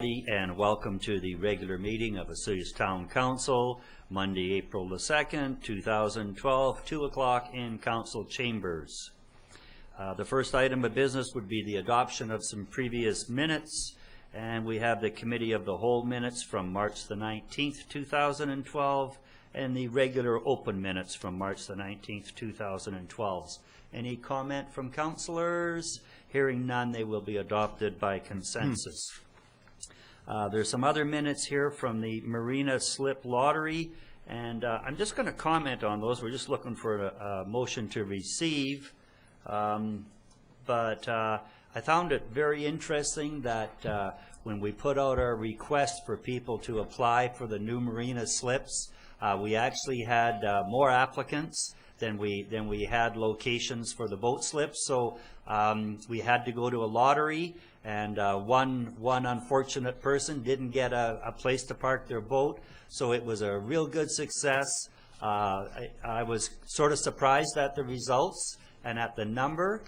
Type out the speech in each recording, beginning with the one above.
And welcome to the regular meeting of Osoyoos Town Council, Monday, April the 2nd, 2012, 2 o'clock in Council Chambers. The first item of business would be the adoption of some previous minutes, and we have the Committee of the Whole minutes from March the 19th, 2012, and the regular open minutes from March the 19th, 2012. Any comment from councillors? Hearing none, they will be adopted by consensus. There's some other minutes here from the Marina Slip Lottery, and I'm just going to comment on those. We're just looking for a motion to receive, but I found it very interesting that when we put out our request for people to apply for the new Marina slips, we actually had more applicants than we had locations for the boat slips. So we had to go to a lottery, and one unfortunate person didn't get a place to park their boat. So it was a real good success. I was sort of surprised at the results and at the number.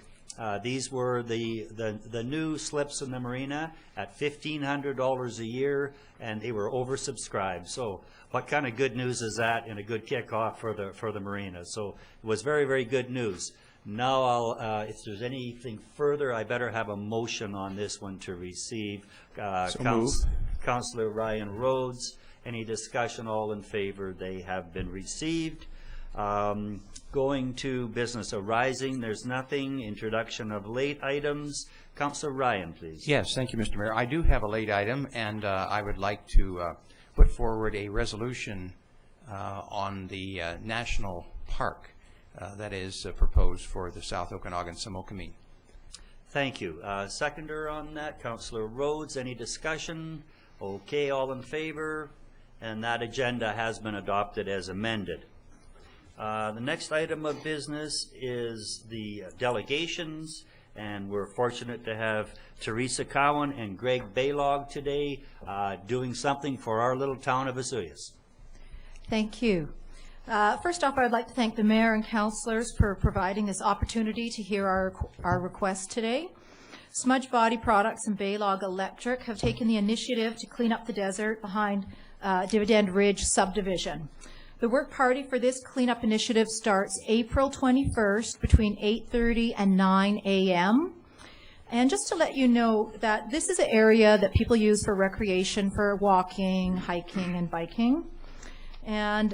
These were the new slips in the marina at $1,500 a year, and they were oversubscribed. So what kind of good news is that in a good kickoff for the marina? So it was very, very good news. Now if there's anything further, I better have a motion on this one to receive. Councillor Ryan Rhodes, any discussion? All in favor? They have been received. Going to business arising, there's nothing. Introduction of late items. Councillor Ryan, please. Yes, thank you, Mr. Mayor. I do have a late item, and I would like to put forward a resolution on the national park that is proposed for the South Okanagan-Similkameen. Thank you. Seconder on that, Councillor Rhodes. Any discussion? Okay, all in favor? And that agenda has been adopted as amended. The next item of business is the delegations, and we're fortunate to have Teresa Cowan and Greg Balogh today doing something for our little town of Osoyoos. Thank you. First off, I'd like to thank the Mayor and councillors for providing this opportunity to hear our request today. Smudge Body Products and Balogh Electric have taken the initiative to clean up the desert behind Dividend Ridge subdivision. The work party for this cleanup initiative starts April 21st between 8:30 and 9 a.m. And just to let you know that this is an area that people use for recreation, for walking, hiking, and biking. And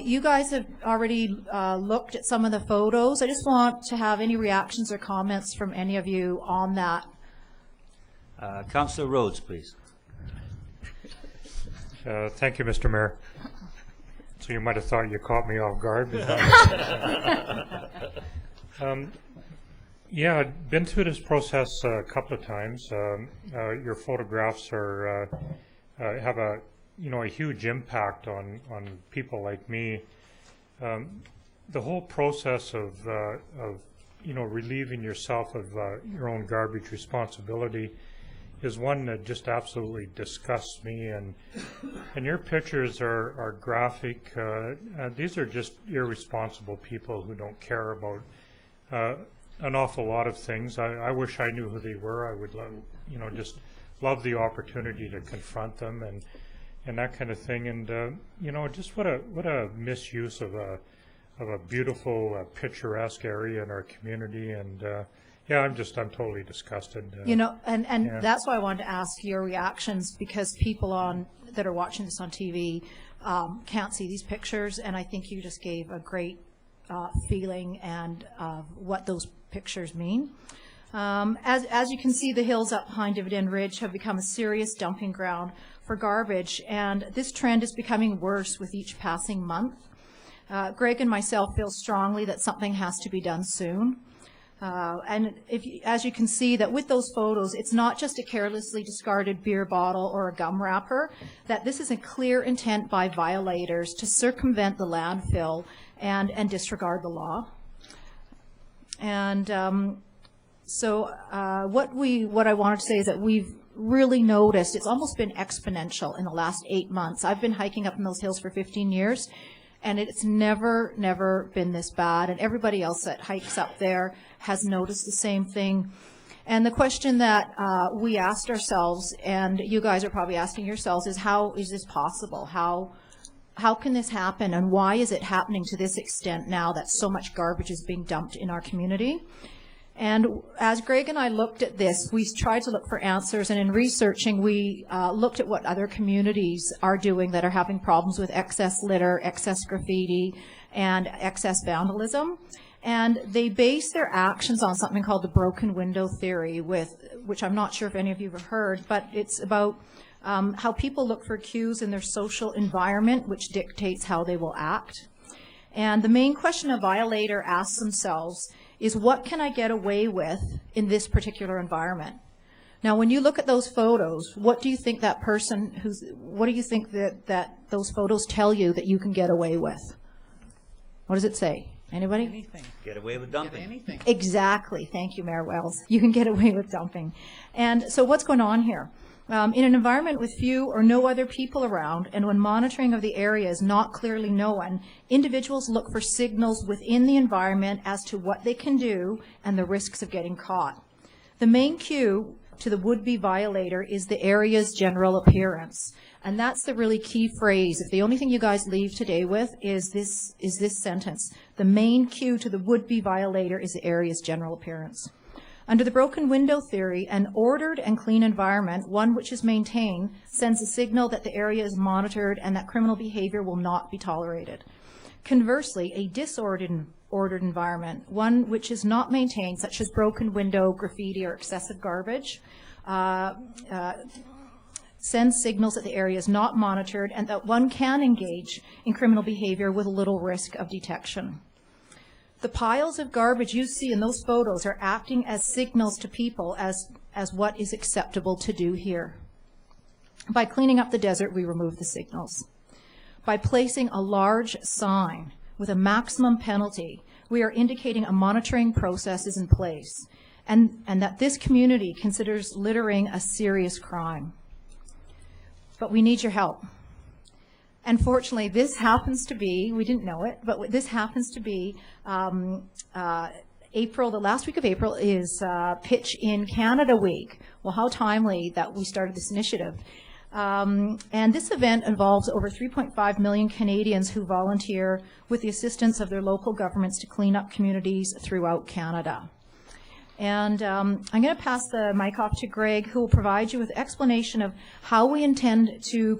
you guys have already looked at some of the photos. I just want to have any reactions or comments from any of you on that. Councillor Rhodes, please. Thank you, Mr. Mayor. So you might have thought you caught me off guard. Yeah, I've been through this process a couple of times. Your photographs are have a huge impact on people like me. The whole process of relieving yourself of your own garbage responsibility is one that just absolutely disgusts me, and your pictures are graphic. These are just irresponsible people who don't care about an awful lot of things. I wish I knew who they were. I would just love the opportunity to confront them and that kind of thing. And just what a misuse of a beautiful picturesque area in our community. And yeah, I'm totally disgusted. And yeah. That's why I wanted to ask your reactions, because people that are watching this on TV can't see these pictures, and I think you just gave a great feeling and what those pictures mean. As you can see, the hills up behind Dividend Ridge have become a serious dumping ground for garbage, and this trend is becoming worse with each passing month. Greg and myself feel strongly that something has to be done soon. And as you can see, that with those photos, it's not just a carelessly discarded beer bottle or a gum wrapper, that this is a clear intent by violators to circumvent the landfill and disregard the law. And what I wanted to say is that we've really noticed, it's almost been exponential in the last 8 months. I've been hiking up in those hills for 15 years, and it's never been this bad. And everybody else that hikes up there has noticed the same thing. And the question that we asked ourselves, and you guys are probably asking yourselves, is how is this possible? How can this happen, and why is it happening to this extent now that so much garbage is being dumped in our community? And as Greg and I looked at this, we tried to look for answers, and in researching, we looked at what other communities are doing that are having problems with excess litter, excess graffiti, and excess vandalism. And they base their actions on something called the broken window theory, which I'm not sure if any of you have heard, but it's about how people look for cues in their social environment, which dictates how they will act. And the main question a violator asks themselves is, what can I get away with in this particular environment? Now, when you look at those photos, what do you think that person what do you think that those photos tell you that you can get away with? What does it say? Anybody? Anything. Get away with dumping. Anything. Exactly. Thank you, Mayor Wells. You can get away with dumping. And so what's going on here? In an environment with few or no other people around, and when monitoring of the area is not clearly known, individuals look for signals within the environment as to what they can do and the risks of getting caught. The main cue to the would-be violator is the area's general appearance. And that's the really key phrase. If the only thing you guys leave today with is this sentence, the main cue to the would-be violator is the area's general appearance. Under the broken window theory, an ordered and clean environment, one which is maintained, sends a signal that the area is monitored and that criminal behavior will not be tolerated. Conversely, a disordered environment, one which is not maintained, such as broken window, graffiti, or excessive garbage, sends signals that the area is not monitored and that one can engage in criminal behavior with little risk of detection. The piles of garbage you see in those photos are acting as signals to people as what is acceptable to do here. By cleaning up the desert, we remove the signals. By placing a large sign with a maximum penalty, we are indicating a monitoring process is in place and that this community considers littering a serious crime. But we need your help. Unfortunately, this happens to be, we didn't know it, but this happens to be April, the last week of April is Pitch in Canada Week. Well, how timely that we started this initiative. And this event involves over 3.5 million Canadians who volunteer with the assistance of their local governments to clean up communities throughout Canada. And I'm going to pass the mic off to Greg, who will provide you with explanation of how we intend to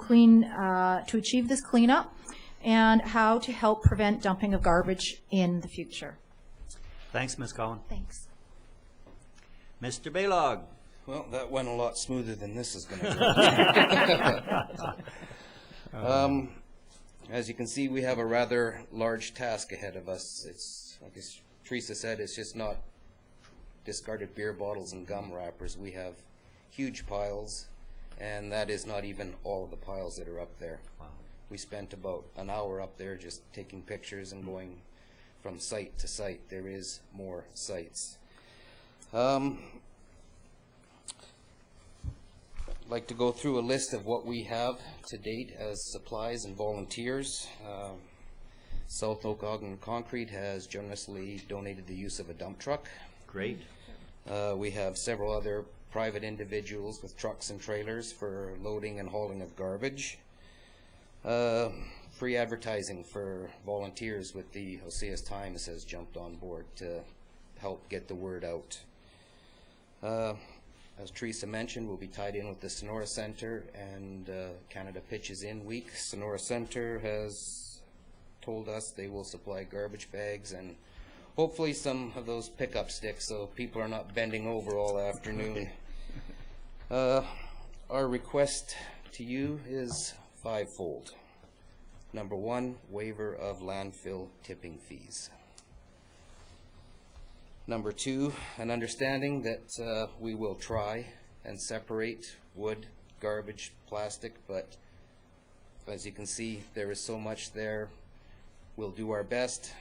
achieve this cleanup and how to help prevent dumping of garbage in the future. Thanks, Ms. Cowan. Thanks. Mr. Balogh. Well, that went a lot smoother than this is going to go. As you can see, we have a rather large task ahead of us. It's, like as Teresa said, it's just not discarded beer bottles and gum wrappers. We have huge piles, and that is not even all of the piles that are up there. Wow. We spent about an hour up there just taking pictures and going from site to site. There is more sites. I'd like to go through a list of what we have to date as supplies and volunteers. South Okanagan Concrete has generously donated the use of a dump truck. Great. We have several other private individuals with trucks and trailers for loading and hauling of garbage. Free advertising for volunteers with the Osoyoos Times has jumped on board to help get the word out. As Teresa mentioned, we'll be tied in with the Sonora Centre and Canada Pitches In Week. Sonora Centre has told us they will supply garbage bags and hopefully some of those pickup sticks so people are not bending over all afternoon. Our request to you is fivefold. Number one, waiver of landfill tipping fees. Number two, an understanding that we will try and separate wood, garbage, plastic, but as you can see, there is so much there. We'll do our best.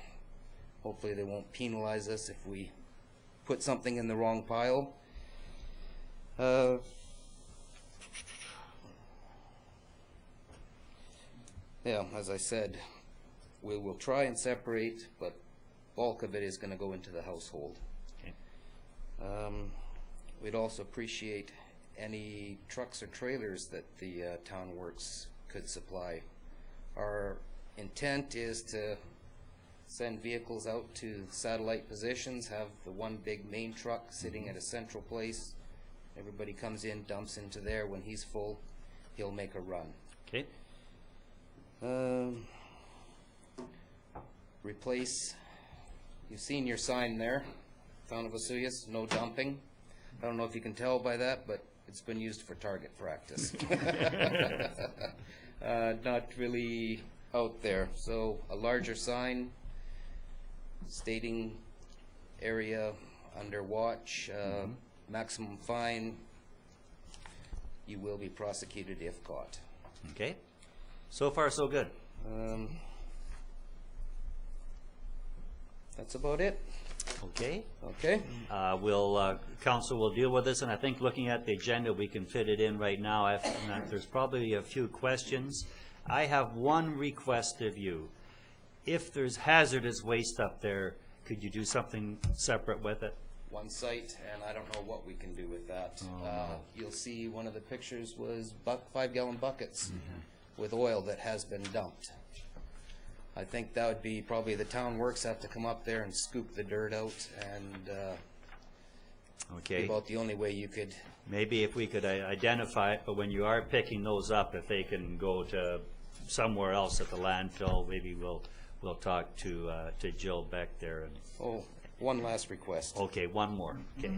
Hopefully they won't penalize us if we put something in the wrong pile. Yeah, as I said, we will try and separate, but bulk of it is going to go into the household. Okay. we'd also appreciate any trucks or trailers that the town works could supply. Our intent is to send vehicles out to satellite positions, have the one big main truck sitting at a central place. Everybody comes in, dumps into there. When he's full, he'll make a run. Okay. Replace, you've seen your sign there, Town of Osoyoos, no dumping. I don't know if you can tell by that, but it's been used for target practice. Not really out there. So a larger sign stating area under watch, maximum fine. You will be prosecuted if caught. Okay. So far, so good. That's about it. Okay. Okay. Council will deal with this, and I think looking at the agenda, we can fit it in right now. There's probably a few questions. I have one request of you. If there's hazardous waste up there, could you do something separate with it? One site, and I don't know what we can do with that. You'll see one of the pictures was 5-gallon buckets with oil that has been dumped. I think that would be probably the town works have to come up there and scoop the dirt out, and Okay. about the only way you could. Maybe if we could identify it, but when you are picking those up, if they can go to somewhere else at the landfill, maybe we'll talk to Jill Beck there. And Oh, one last request. okay, one more. Okay.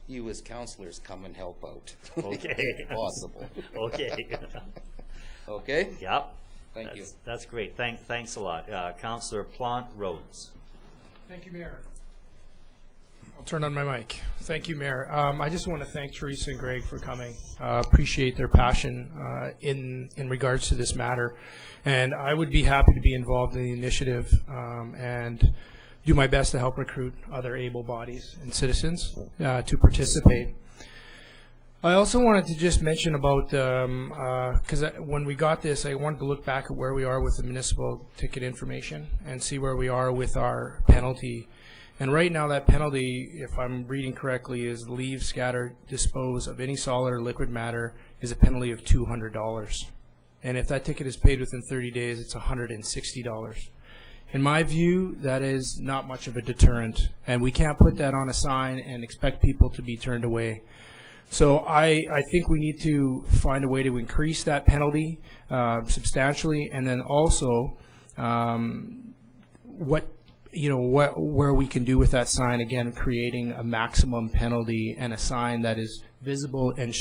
You as counselors come and help out. Okay. If possible. Okay. Okay? Yep. Thank you. That's great. Thanks a lot. Councillor Plant Rhodes. Thank you, Mayor. I'll turn on my mic. Thank you, Mayor. I just want to thank Teresa and Greg for coming. Appreciate their passion in regards to this matter. And I would be happy to be involved in the initiative and do my best to help recruit other able bodies and citizens to participate. I also wanted to just mention about, because when we got this, I wanted to look back at where we are with the municipal ticket information and see where we are with our penalty. And right now that penalty, if I'm reading correctly, is leave, scatter, dispose of any solid or liquid matter is a penalty of $200. And if that ticket is paid within 30 days, it's $160. In my view, that is not much of a deterrent, and we can't put that on a sign and expect people to be turned away. So I think we need to find a way to increase that penalty substantially, and then also where we can do with that sign, again, creating a maximum penalty and a sign that is visible and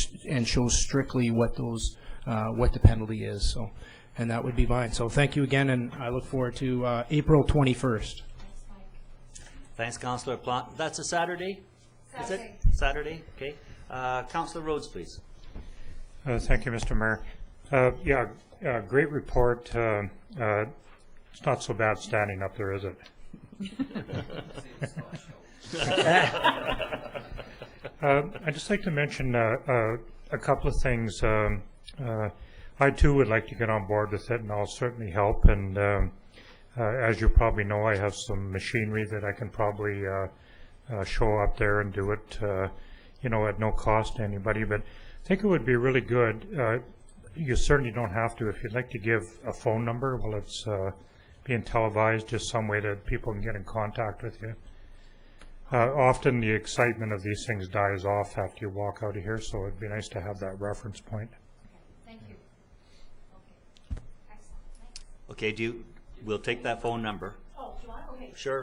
shows strictly what the penalty is. So, and that would be mine. So thank you again, and I look forward to April 21st. Thanks, Councillor Plant. That's a Saturday? Is it? Saturday, okay. Councillor Rhodes, please. Thank you, Mr. Mayor. Great report. It's not so bad standing up there, is it? I'd just like to mention a couple of things. I too would like to get on board with it, and I'll certainly help. And as you probably know, I have some machinery that I can probably show up there and do it, at no cost to anybody. But I think it would be really good. You certainly don't have to. If you'd like to give a phone number while it's being televised, just some way that people can get in contact with you. Often the excitement of these things dies off after you walk out of here, so it'd be nice to have that reference point. Thank you. Okay. Excellent. Thanks. Okay, we'll take that phone number. Oh, do you want? Okay. Sure.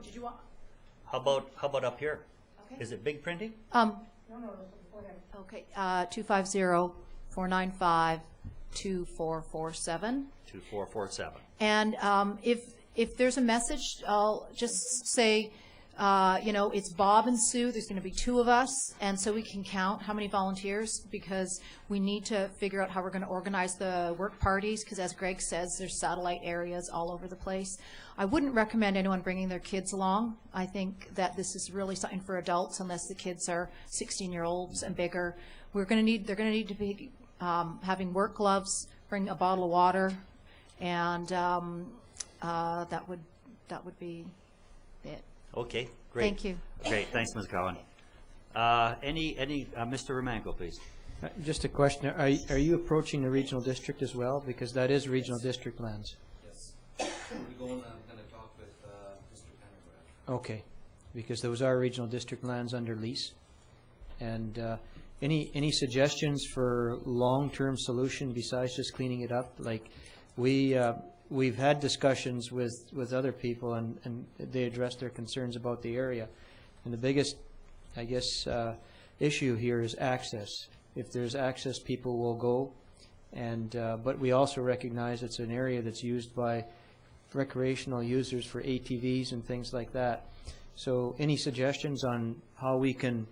Did you want? How about up here? Okay. Is it big printing? No, go ahead. Okay, 250-495-2447. 2447. And if there's a message, I'll just say, it's Bob and Sue. There's going to be 2 of us, and so we can count how many volunteers, because we need to figure out how we're going to organize the work parties, because as Greg says, there's satellite areas all over the place. I wouldn't recommend anyone bringing their kids along. I think that this is really something for adults, unless the kids are 16-year-olds and bigger. They're going to need to be having work gloves, bring a bottle of water, and that would be it. Okay, great. Thank you. Great, thanks, Ms. Cowan. Mr. Romanko, please. Just a question. Are you approaching the regional district as well? Because that is regional district lands. Yes. We're going to talk with Mr. Pendergrass. Okay. Because those are regional district lands under lease. And any suggestions for long-term solution besides just cleaning it up? Like we've had discussions with other people, and they addressed their concerns about the area. And the biggest, I guess, issue here is access. If there's access, people will go. And but we also recognize it's an area that's used by recreational users for ATVs and things like that. So any suggestions on how we can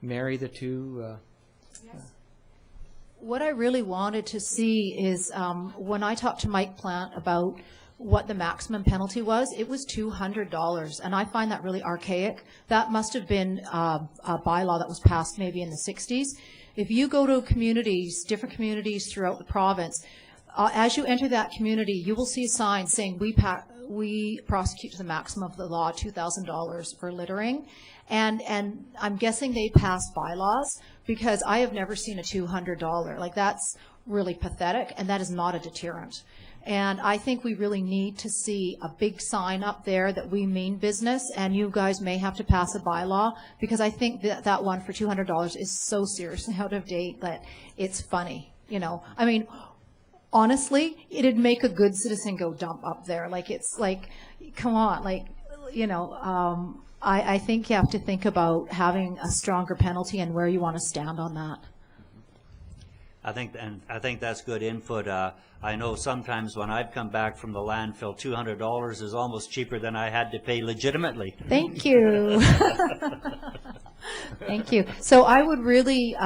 marry the two? What I really wanted to see is when I talked to Mike Plant about what the maximum penalty was, it was $200, and I find that really archaic. That must have been a bylaw that was passed maybe in the 60s. If you go to communities, different communities throughout the province, as you enter that community, you will see a sign saying we prosecute to the maximum of the law, $2,000 for littering. And I'm guessing they passed bylaws, because I have never seen a $200. Like, that's really pathetic, and that is not a deterrent. And I think we really need to see a big sign up there that we mean business, and you guys may have to pass a bylaw, because I think that one for $200 is so seriously out of date that it's funny. You know, I mean, honestly, it'd make a good citizen go dump up there. Like, it's like, come on, like, you know, I think you have to think about having a stronger penalty and where you want to stand on that. I think that's good input. I know sometimes when I've come back from the landfill, $200 is almost cheaper than I had to pay legitimately. Thank you. Thank you. So I would really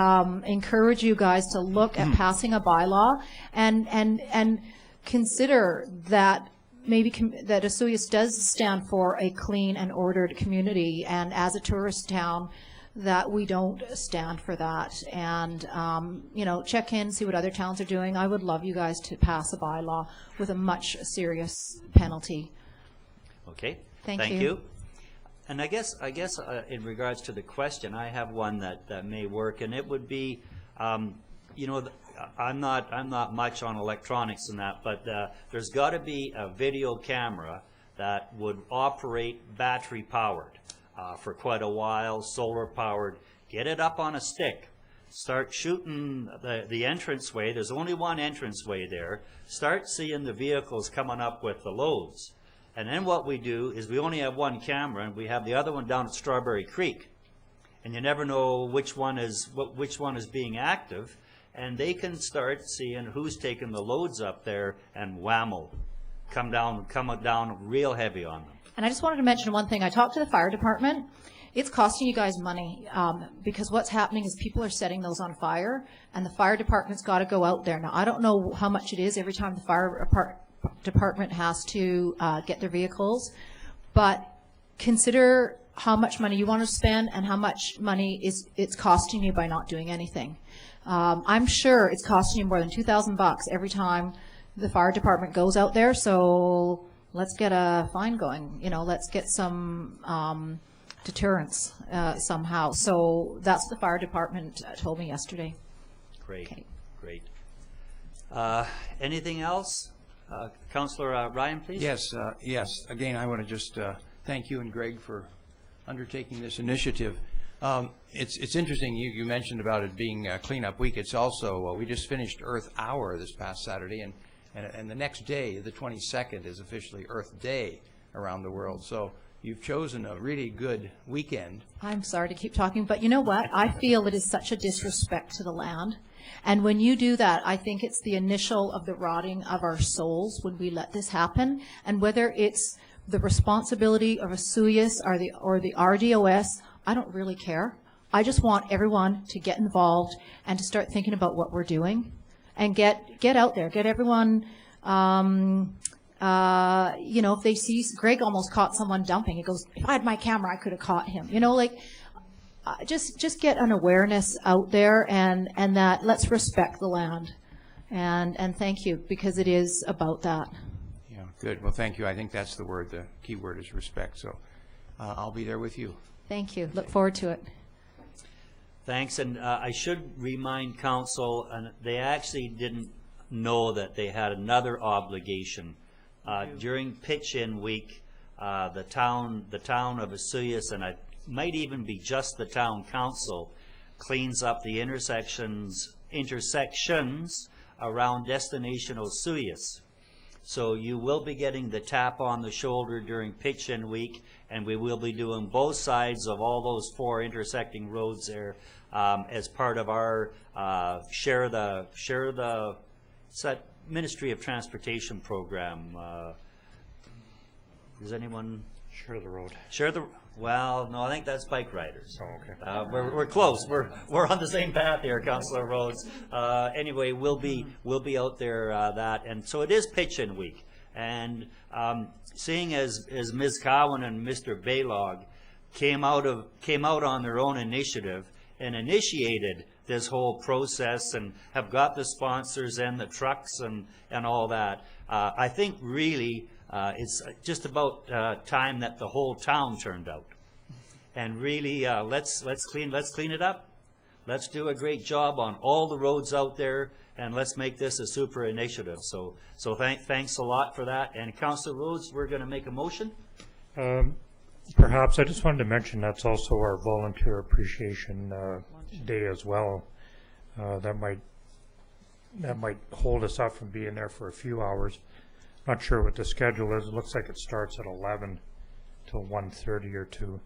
encourage you guys to look at passing a bylaw and consider that maybe that Osoyoos does stand for a clean and ordered community, and as a tourist town, that we don't stand for that. And, you know, check in, see what other towns are doing. I would love you guys to pass a bylaw with a much serious penalty. Okay. Thank you. And I guess in regards to the question, I have one that may work, and it would be, you know, I'm not much on electronics and that, but there's got to be a video camera that would operate battery powered for quite a while, solar powered. Get it up on a stick. Start shooting the entranceway. There's only one entranceway there. Start seeing the vehicles coming up with the loads. And then what we do is we only have one camera, and we have the other one down at Strawberry Creek. And you never know which one is being active. And they can start seeing who's taking the loads up there, and whammo, come down real heavy on them. And I just wanted to mention one thing. I talked to the fire department. It's costing you guys money because what's happening is people are setting those on fire, and the fire department's got to go out there. Now, I don't know how much it is every time the fire department has to get their vehicles, but consider how much money you want to spend and how much money it's costing you by not doing anything. I'm sure it's costing you more than $2,000 every time the fire department goes out there, so let's get a fine going. You know, let's get some deterrence somehow. So that's what the fire department told me yesterday. Great, Okay. Great. Anything else? Councillor Ryan, please. Yes, yes. Again, I want to just thank you and Greg for undertaking this initiative. It's interesting you mentioned about it being cleanup week. It's also, we just finished Earth Hour this past Saturday, and the next day, the 22nd, is officially Earth Day around the world. So you've chosen a really good weekend. I'm sorry to keep talking, but you know what? I feel it is such a disrespect to the land. And when you do that, I think it's the initial of the rotting of our souls when we let this happen. And whether it's the responsibility of Osoyoos or the RDOS, I don't really care. I just want everyone to get involved and to start thinking about what we're doing, and get out there, get everyone. You know, if they see Greg almost caught someone dumping, he goes, "If I had my camera, I could have caught him." You know, like just get an awareness out there, and that let's respect the land, and thank you, because it is about that. Yeah, good. Well, thank you. I think that's the word. The key word is respect. So I'll be there with you. Thank you. Look forward to it. Thanks, and I should remind council, and they actually didn't know that they had another obligation. During pitch-in week, the town of Osoyoos, and it might even be just the town council, cleans up the intersections around Destination Osoyoos. So you will be getting the tap on the shoulder during pitch-in week, and we will be doing both sides of all those 4 intersecting roads there as part of our share the it's that Ministry of Transportation program. Does anyone Share the road. Well, no, I think that's bike riders. Oh, okay. We're close. We're on the same path here, Councillor Rhodes. Anyway, we'll be out there and so it is pitch-in week. And seeing as Ms. Cowan and Mr. Balogh came out on their own initiative and initiated this whole process and have got the sponsors and the trucks and all that, I think really. It's just about time that the whole town turned out, and really let's clean it up. Let's do a great job on all the roads out there, and let's make this a super initiative. So thanks a lot for that. And Councillor Rhodes, we're going to make a motion. Perhaps I just wanted to mention that's also our Volunteer Appreciation Day as well. That might hold us up from being there for a few hours. Not sure what the schedule is. It looks like it starts at 11 till 1:30 or 2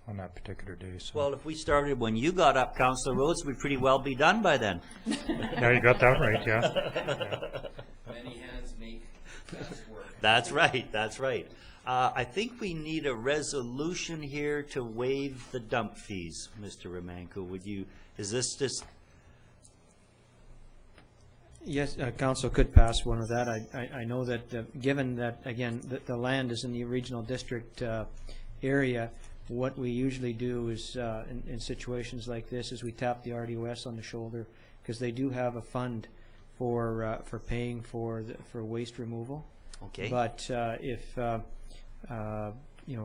on that particular day. So. Well, if we started when you got up, Councillor Rhodes, we'd pretty well be done by then. Yeah, you got that right, yeah. Many hands make fast work. That's right, that's right. I think we need a resolution here to waive the dump fees, Mr. Romanko. Is this just... Yes, council could pass one of that. I know that given that, again, the land is in the regional district area, what we usually do is, in situations like this, is we tap the RDOS on the shoulder, because they do have a fund for paying for waste removal. Okay. But if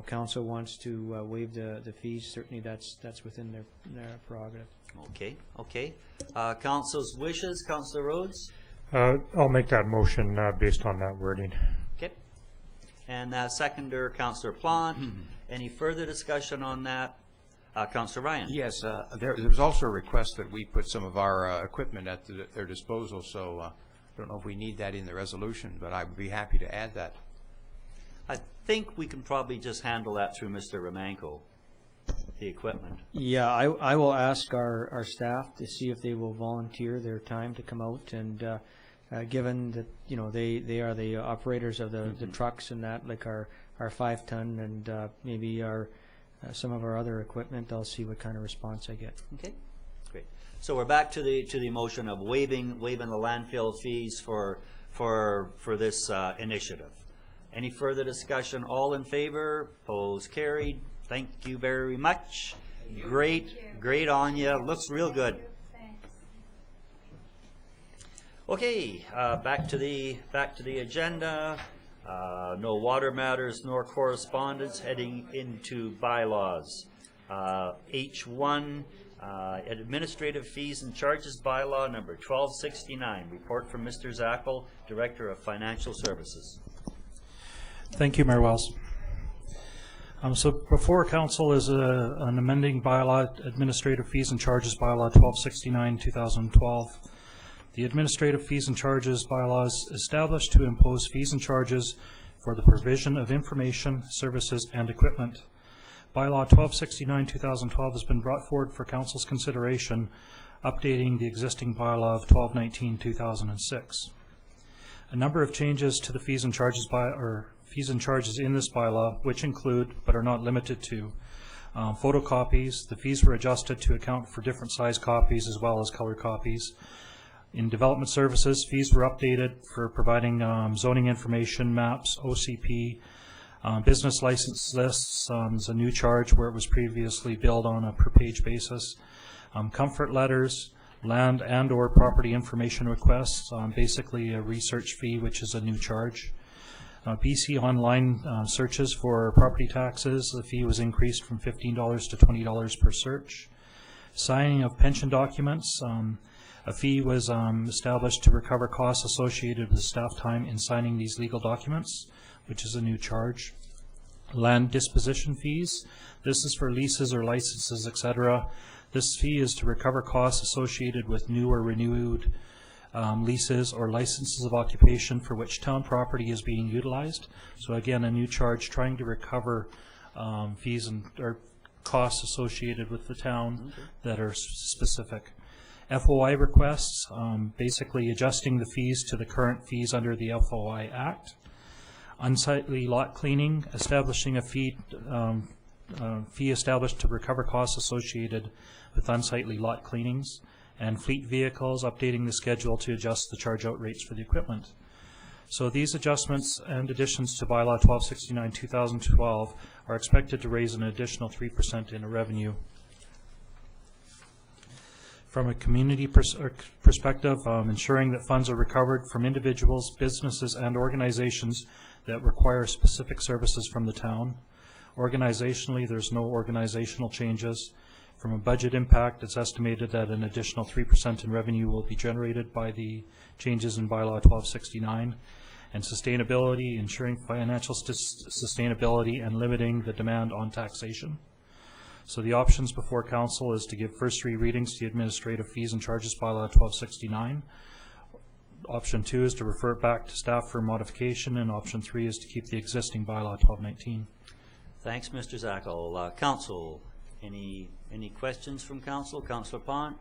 council wants to waive the fees, certainly that's within their prerogative. Okay. Council's wishes, Councillor Rhodes? I'll make that motion based on that wording. Okay. And seconder, Councillor Plant. Any further discussion on that? Councillor Ryan? Yes, there was also a request that we put some of our equipment at their disposal, so I don't know if we need that in the resolution, but I would be happy to add that. I think we can probably just handle that through Mr. Romanko. The equipment. Yeah, I will ask our staff to see if they will volunteer their time to come out, and given that they are the operators of the trucks and that, like our 5-ton and maybe some of our other equipment, I'll see what kind of response I get. Okay, great. So we're back to the motion of waiving the landfill fees for this initiative. Any further discussion? All in favor? Opposed? Carried. Thank you very much. Great on you. Looks real good. Okay, back to the agenda. No water matters nor correspondence. Heading into bylaws. H1 Administrative Fees and Charges Bylaw number 1269. Report from Mr. Zackel, Director of Financial Services. Thank you, Mayor Wells. So before council is an amending bylaw, Administrative Fees and Charges Bylaw 1269-2012. The Administrative Fees and Charges Bylaw is established to impose fees and charges for the provision of information, services, and equipment. Bylaw 1269-2012 has been brought forward for council's consideration, updating the existing bylaw of 1219-2006. A number of changes to the fees and charges in this bylaw, which include, but are not limited to, photocopies. The fees were adjusted to account for different size copies as well as color copies. In development services, fees were updated for providing zoning information, maps, OCP, business license lists. Is a new charge where it was previously billed on a per page basis. Comfort letters, land and or property information requests, basically a research fee, which is a new charge. BC online searches for property taxes, the fee was increased from $15 to $20 per search. Signing of pension documents. A fee was established to recover costs associated with staff time in signing these legal documents, which is a new charge. Land disposition fees. This is for leases or licenses, etc. This fee is to recover costs associated with new or renewed leases or licenses of occupation for which town property is being utilized. So again, a new charge trying to recover fees and or costs associated with the town that are specific. FOI requests, basically adjusting the fees to the current fees under the FOI Act. Unsightly lot cleaning, establishing a fee established to recover costs associated with unsightly lot cleanings. And fleet vehicles, updating the schedule to adjust the charge-out rates for the equipment. So these adjustments and additions to Bylaw 1269-2012 are expected to raise an additional 3% in revenue. From a community perspective, ensuring that funds are recovered from individuals, businesses, and organizations that require specific services from the town. Organizationally, there's no organizational changes. From a budget impact, it's estimated that an additional 3% in revenue will be generated by the changes in Bylaw 1269. And sustainability, ensuring financial sustainability and limiting the demand on taxation. So the options before council is to give first 3 readings to the administrative fees and charges Bylaw 1269. Option 2 is to refer it back to staff for modification, and option 3 is to keep the existing Bylaw 1219. Thanks, Mr. Zackel. Council, any questions from council? Councillor Pont?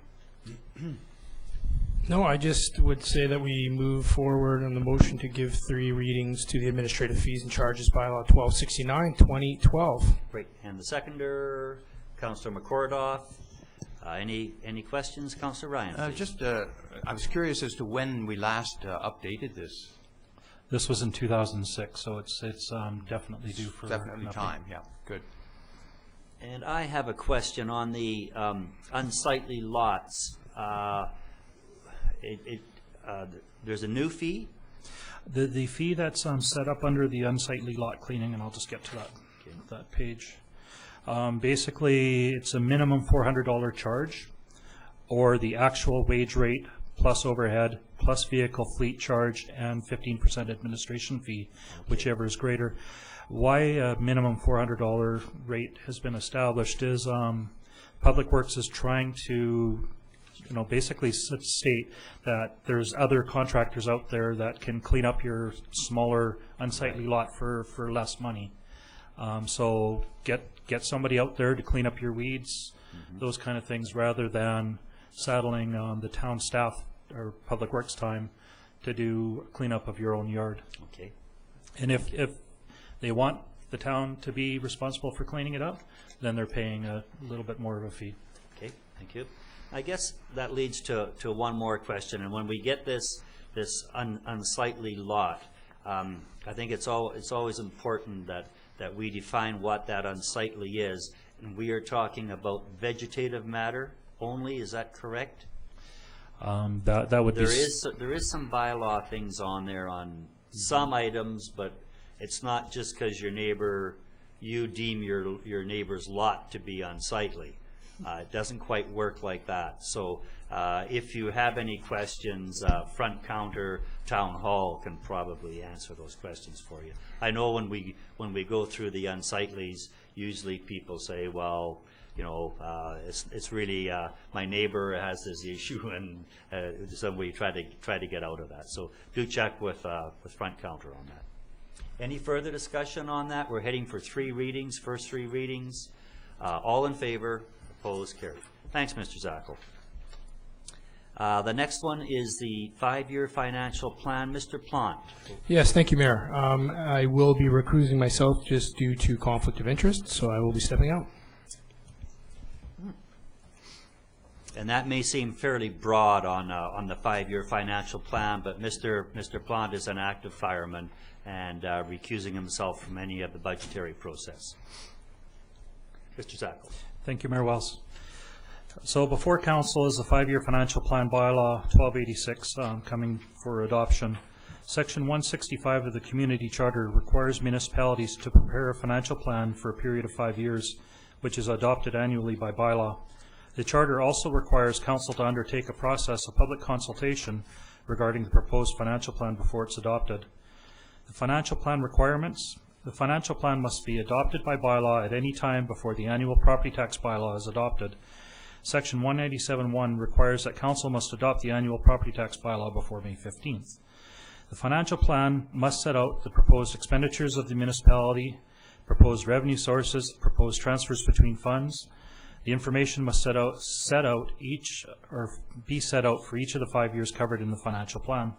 No, I just would say that we move forward on the motion to give 3 readings to the administrative fees and charges Bylaw 1269-2012. Great. And the seconder, Councillor McCordoff. Any questions, Councillor Ryan? I was curious as to when we last updated this. This was in 2006, so it's definitely due for Definitely an update. time. Yeah, good. And I have a question on the unsightly lots. There's a new fee? The fee that's set up under the unsightly lot cleaning, and I'll just get to that page. Basically, it's a minimum $400 charge, or the actual wage rate plus overhead plus vehicle fleet charge and 15% administration fee, whichever is greater. Why a minimum $400 rate has been established is Public Works is trying to basically state that there's other contractors out there that can clean up your smaller unsightly lot for less money. So get somebody out there to clean up your weeds, those kind of things, rather than saddling the town staff or Public Works time to do cleanup of your own yard. Okay. And if they want the town to be responsible for cleaning it up, then they're paying a little bit more of a fee. Okay, thank you. I guess that leads to one more question. And when we get this unsightly lot, I think it's always important that we define what that unsightly is. And we are talking about vegetative matter only. Is that correct? That would be. There is some bylaw things on there on some items, but it's not just because you deem your neighbor's lot to be unsightly. It doesn't quite work like that. So if you have any questions, front counter, town hall can probably answer those questions for you. I know when we go through the unsightlies, usually people say, well, it's really my neighbor has this issue, and so we try to get out of that. So do check with front counter on that. Any further discussion on that? We're heading for 3 readings, first 3 readings. All in favor, opposed, carried. Thanks, Mr. Zackel. The next one is the 5-year financial plan. Mr. Plant. Yes, thank you, Mayor. I will be recusing myself just due to conflict of interest, so I will be stepping out. And that may seem fairly broad on the 5-year financial plan, but Mr. Plant is an active fireman and recusing himself from any of the budgetary process. Mr. Zackel. Thank you, Mayor Wells. So before council is the 5-year financial plan bylaw 1286 coming for adoption. Section 165 of the Community Charter requires municipalities to prepare a financial plan for a period of 5 years, which is adopted annually by bylaw. The Charter also requires Council to undertake a process of public consultation regarding the proposed financial plan before it's adopted. The financial plan requirements. The financial plan must be adopted by bylaw at any time before the annual property tax bylaw is adopted. Section 197(1) requires that Council must adopt the annual property tax bylaw before May 15th. The financial plan must set out the proposed expenditures of the municipality, proposed revenue sources, proposed transfers between funds. The information must be set out for each of the 5 years covered in the financial plan.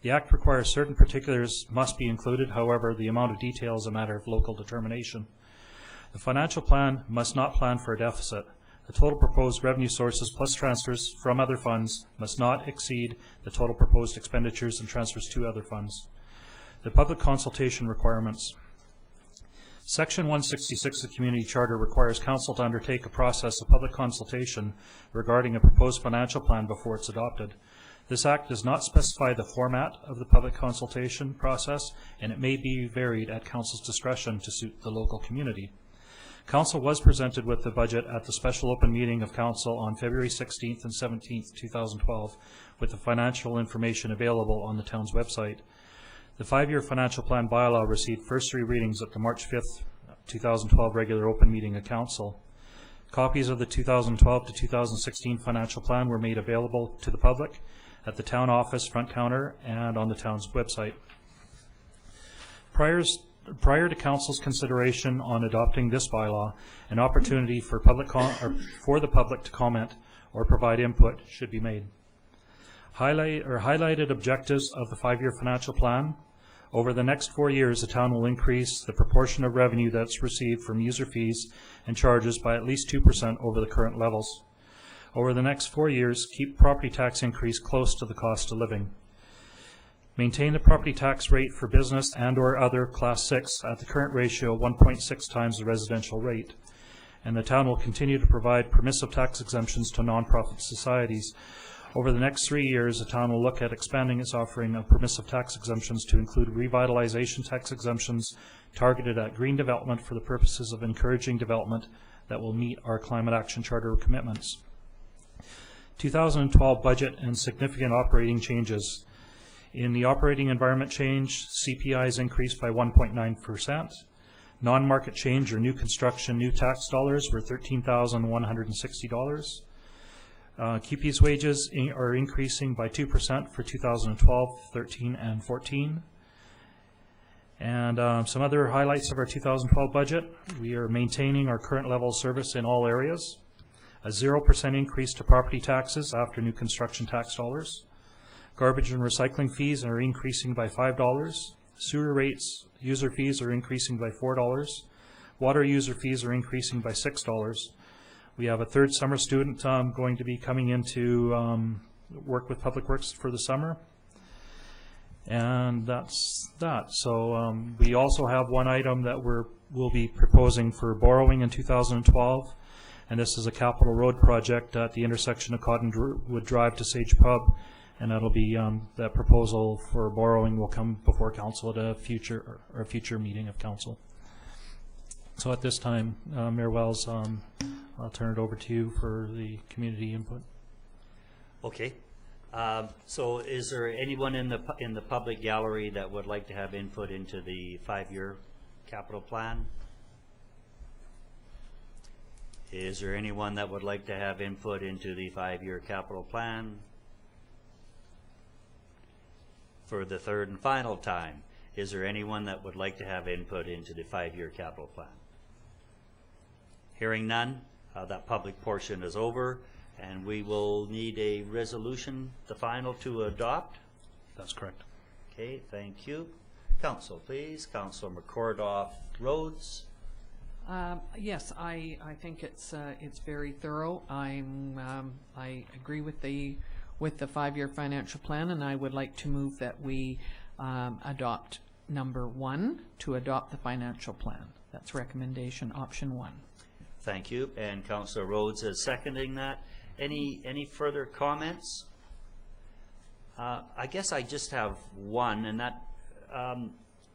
The Act requires certain particulars must be included, however, the amount of detail is a matter of local determination. The financial plan must not plan for a deficit. The total proposed revenue sources plus transfers from other funds must not exceed the total proposed expenditures and transfers to other funds. The public consultation requirements. Section 166 of the Community Charter requires Council to undertake a process of public consultation regarding a proposed financial plan before it's adopted. This Act does not specify the format of the public consultation process, and it may be varied at Council's discretion to suit the local community. Council was presented with the budget at the special open meeting of Council on February 16th and 17th, 2012, with the financial information available on the town's website. The 5-year financial plan bylaw received first 3 readings at the March 5th, 2012 regular open meeting of Council. Copies of the 2012 to 2016 financial plan were made available to the public at the town office front counter and on the town's website. Prior to Council's consideration on adopting this bylaw, an opportunity for the public to comment or provide input should be made. Highlighted objectives of the 5-year financial plan. Over the next 4 years, the town will increase the proportion of revenue that's received from user fees and charges by at least 2% over the current levels. Over the next 4 years, keep property tax increase close to the cost of living. Maintain the property tax rate for business and or other Class 6 at the current ratio of 1.6 times the residential rate. And the town will continue to provide permissive tax exemptions to nonprofit societies. Over the next 3 years, the town will look at expanding its offering of permissive tax exemptions to include revitalization tax exemptions targeted at green development for the purposes of encouraging development that will meet our Climate Action Charter commitments. 2012 budget and significant operating changes. In the operating environment change, CPI is increased by 1.9%. Non-market change or new construction, new tax dollars were $13,160. QP's wages are increasing by 2% for 2012, 13, and 14. And some other highlights of our 2012 budget. We are maintaining our current level of service in all areas. A 0% increase to property taxes after new construction tax dollars. Garbage and recycling fees are increasing by $5. Sewer rates, user fees are increasing by $4. Water user fees are increasing by $6. We have a 3rd summer student going to be coming in to work with Public Works for the summer. And that's that. So we also have one item that we'll be proposing for borrowing in 2012. And this is a capital road project at the intersection of Cottonwood Drive to Sage Pub. And that'll be, that proposal for borrowing will come before Council at a future meeting of Council. So at this time, Mayor Wells, I'll turn it over to you for the community input. Okay. So is there anyone in the public gallery that would like to have input into the 5-year capital plan? Is there anyone that would like to have input into the 5-year capital plan? For the 3rd and final time, is there anyone that would like to have input into the 5-year capital plan? Hearing none, that public portion is over, and we will need a resolution, the final, to adopt. That's correct. Okay, thank you. Council, please. Councilor McCordoff Rhodes. Yes, I think it's very thorough. I agree with the 5-year financial plan, and I would like to move that we adopt number 1 to adopt the financial plan. That's recommendation option 1. Thank you. And Councilor Rhodes is seconding that. Any further comments? I guess I just have one, and that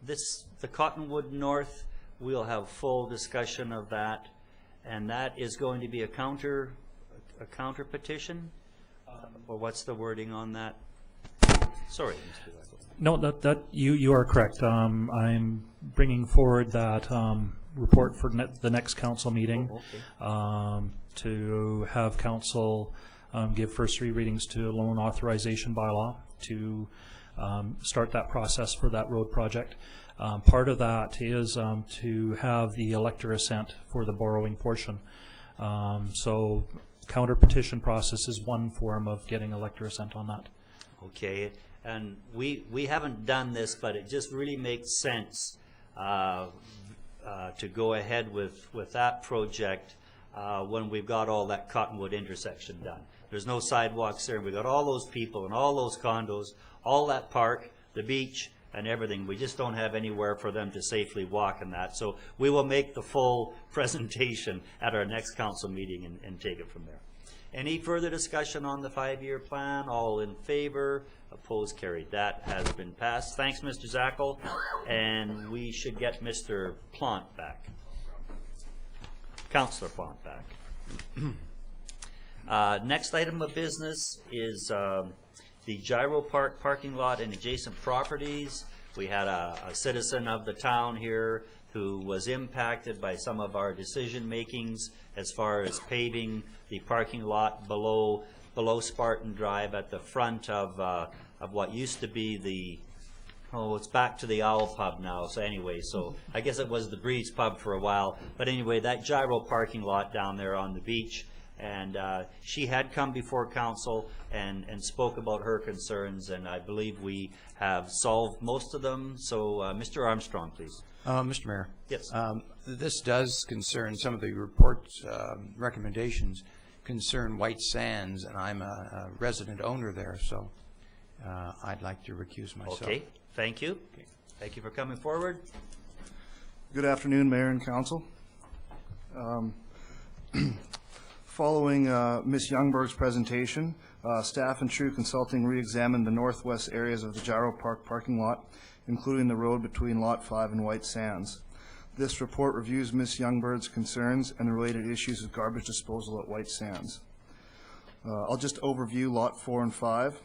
the Cottonwood North, we'll have full discussion of that, and that is going to be a counter a counter petition? Or what's the wording on that? Sorry, Mr. Weckl. No, that you are correct. I'm bringing forward that report for the next council meeting to have council give first 3 readings to loan authorization bylaw to start that process for that road project. Part of that is to have the elector assent for the borrowing portion. So counter petition process is one form of getting elector assent on that. Okay, and we haven't done this, but it just really makes sense to go ahead with that project when we've got all that Cottonwood intersection done. There's no sidewalks there, and we've got all those people and all those condos, all that park, the beach, and everything. We just don't have anywhere for them to safely walk in that. So we will make the full presentation at our next council meeting and take it from there. Any further discussion on the 5-year plan? All in favor? Opposed? Carried. That has been passed. Thanks, Mr. Zackel. And we should get Mr. Plant back. Councillor Plant back. Next item of business is the Gyro Park parking lot and adjacent properties. We had a citizen of the town here who was impacted by some of our decision makings as far as paving the parking lot below Spartan Drive at the front of what used to be the, it's back to the Owl Pub now. So anyway, so I guess it was the Breeze Pub for a while. But anyway, that Gyro parking lot down there on the beach. And she had come before council and spoke about her concerns, and I believe we have solved most of them. So Mr. Armstrong, please. Mr. Mayor. Yes. This does concern some of the report's recommendations concern White Sands, and I'm a resident owner there, so I'd like to recuse myself. Okay, thank you. Okay. Thank you for coming forward. Good afternoon, Mayor and Council. Following Ms. Youngberg's presentation, staff and True Consulting re-examined the northwest areas of the Gyro Park parking lot, including the road between Lot 5 and White Sands. This report reviews Ms. Youngberg's concerns and the related issues with garbage disposal at White Sands. I'll just overview Lot 4 and 5.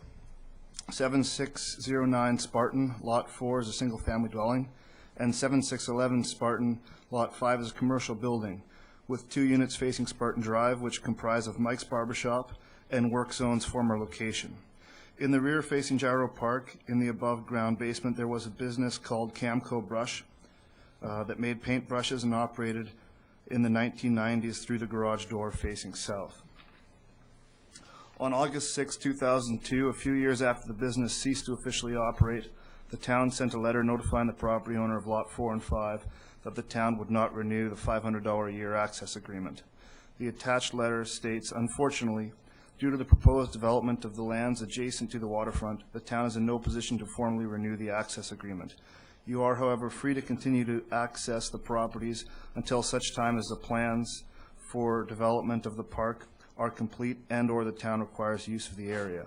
7609 Spartan, Lot 4 is a single-family dwelling, and 7611 Spartan, Lot 5 is a commercial building, with 2 units facing Spartan Drive, which comprise of Mike's Barbershop and Work Zone's former location. In the rear facing Gyro Park, in the above-ground basement, there was a business called Camco Brush that made paint brushes and operated in the 1990s through the garage door facing south. On August 6, 2002, a few years after the business ceased to officially operate, the town sent a letter notifying the property owner of Lot 4 and 5 that the town would not renew the $500 a year access agreement. The attached letter states, unfortunately, due to the proposed development of the lands adjacent to the waterfront, the town is in no position to formally renew the access agreement. You are, however, free to continue to access the properties until such time as the plans for development of the park are complete and or the town requires use of the area.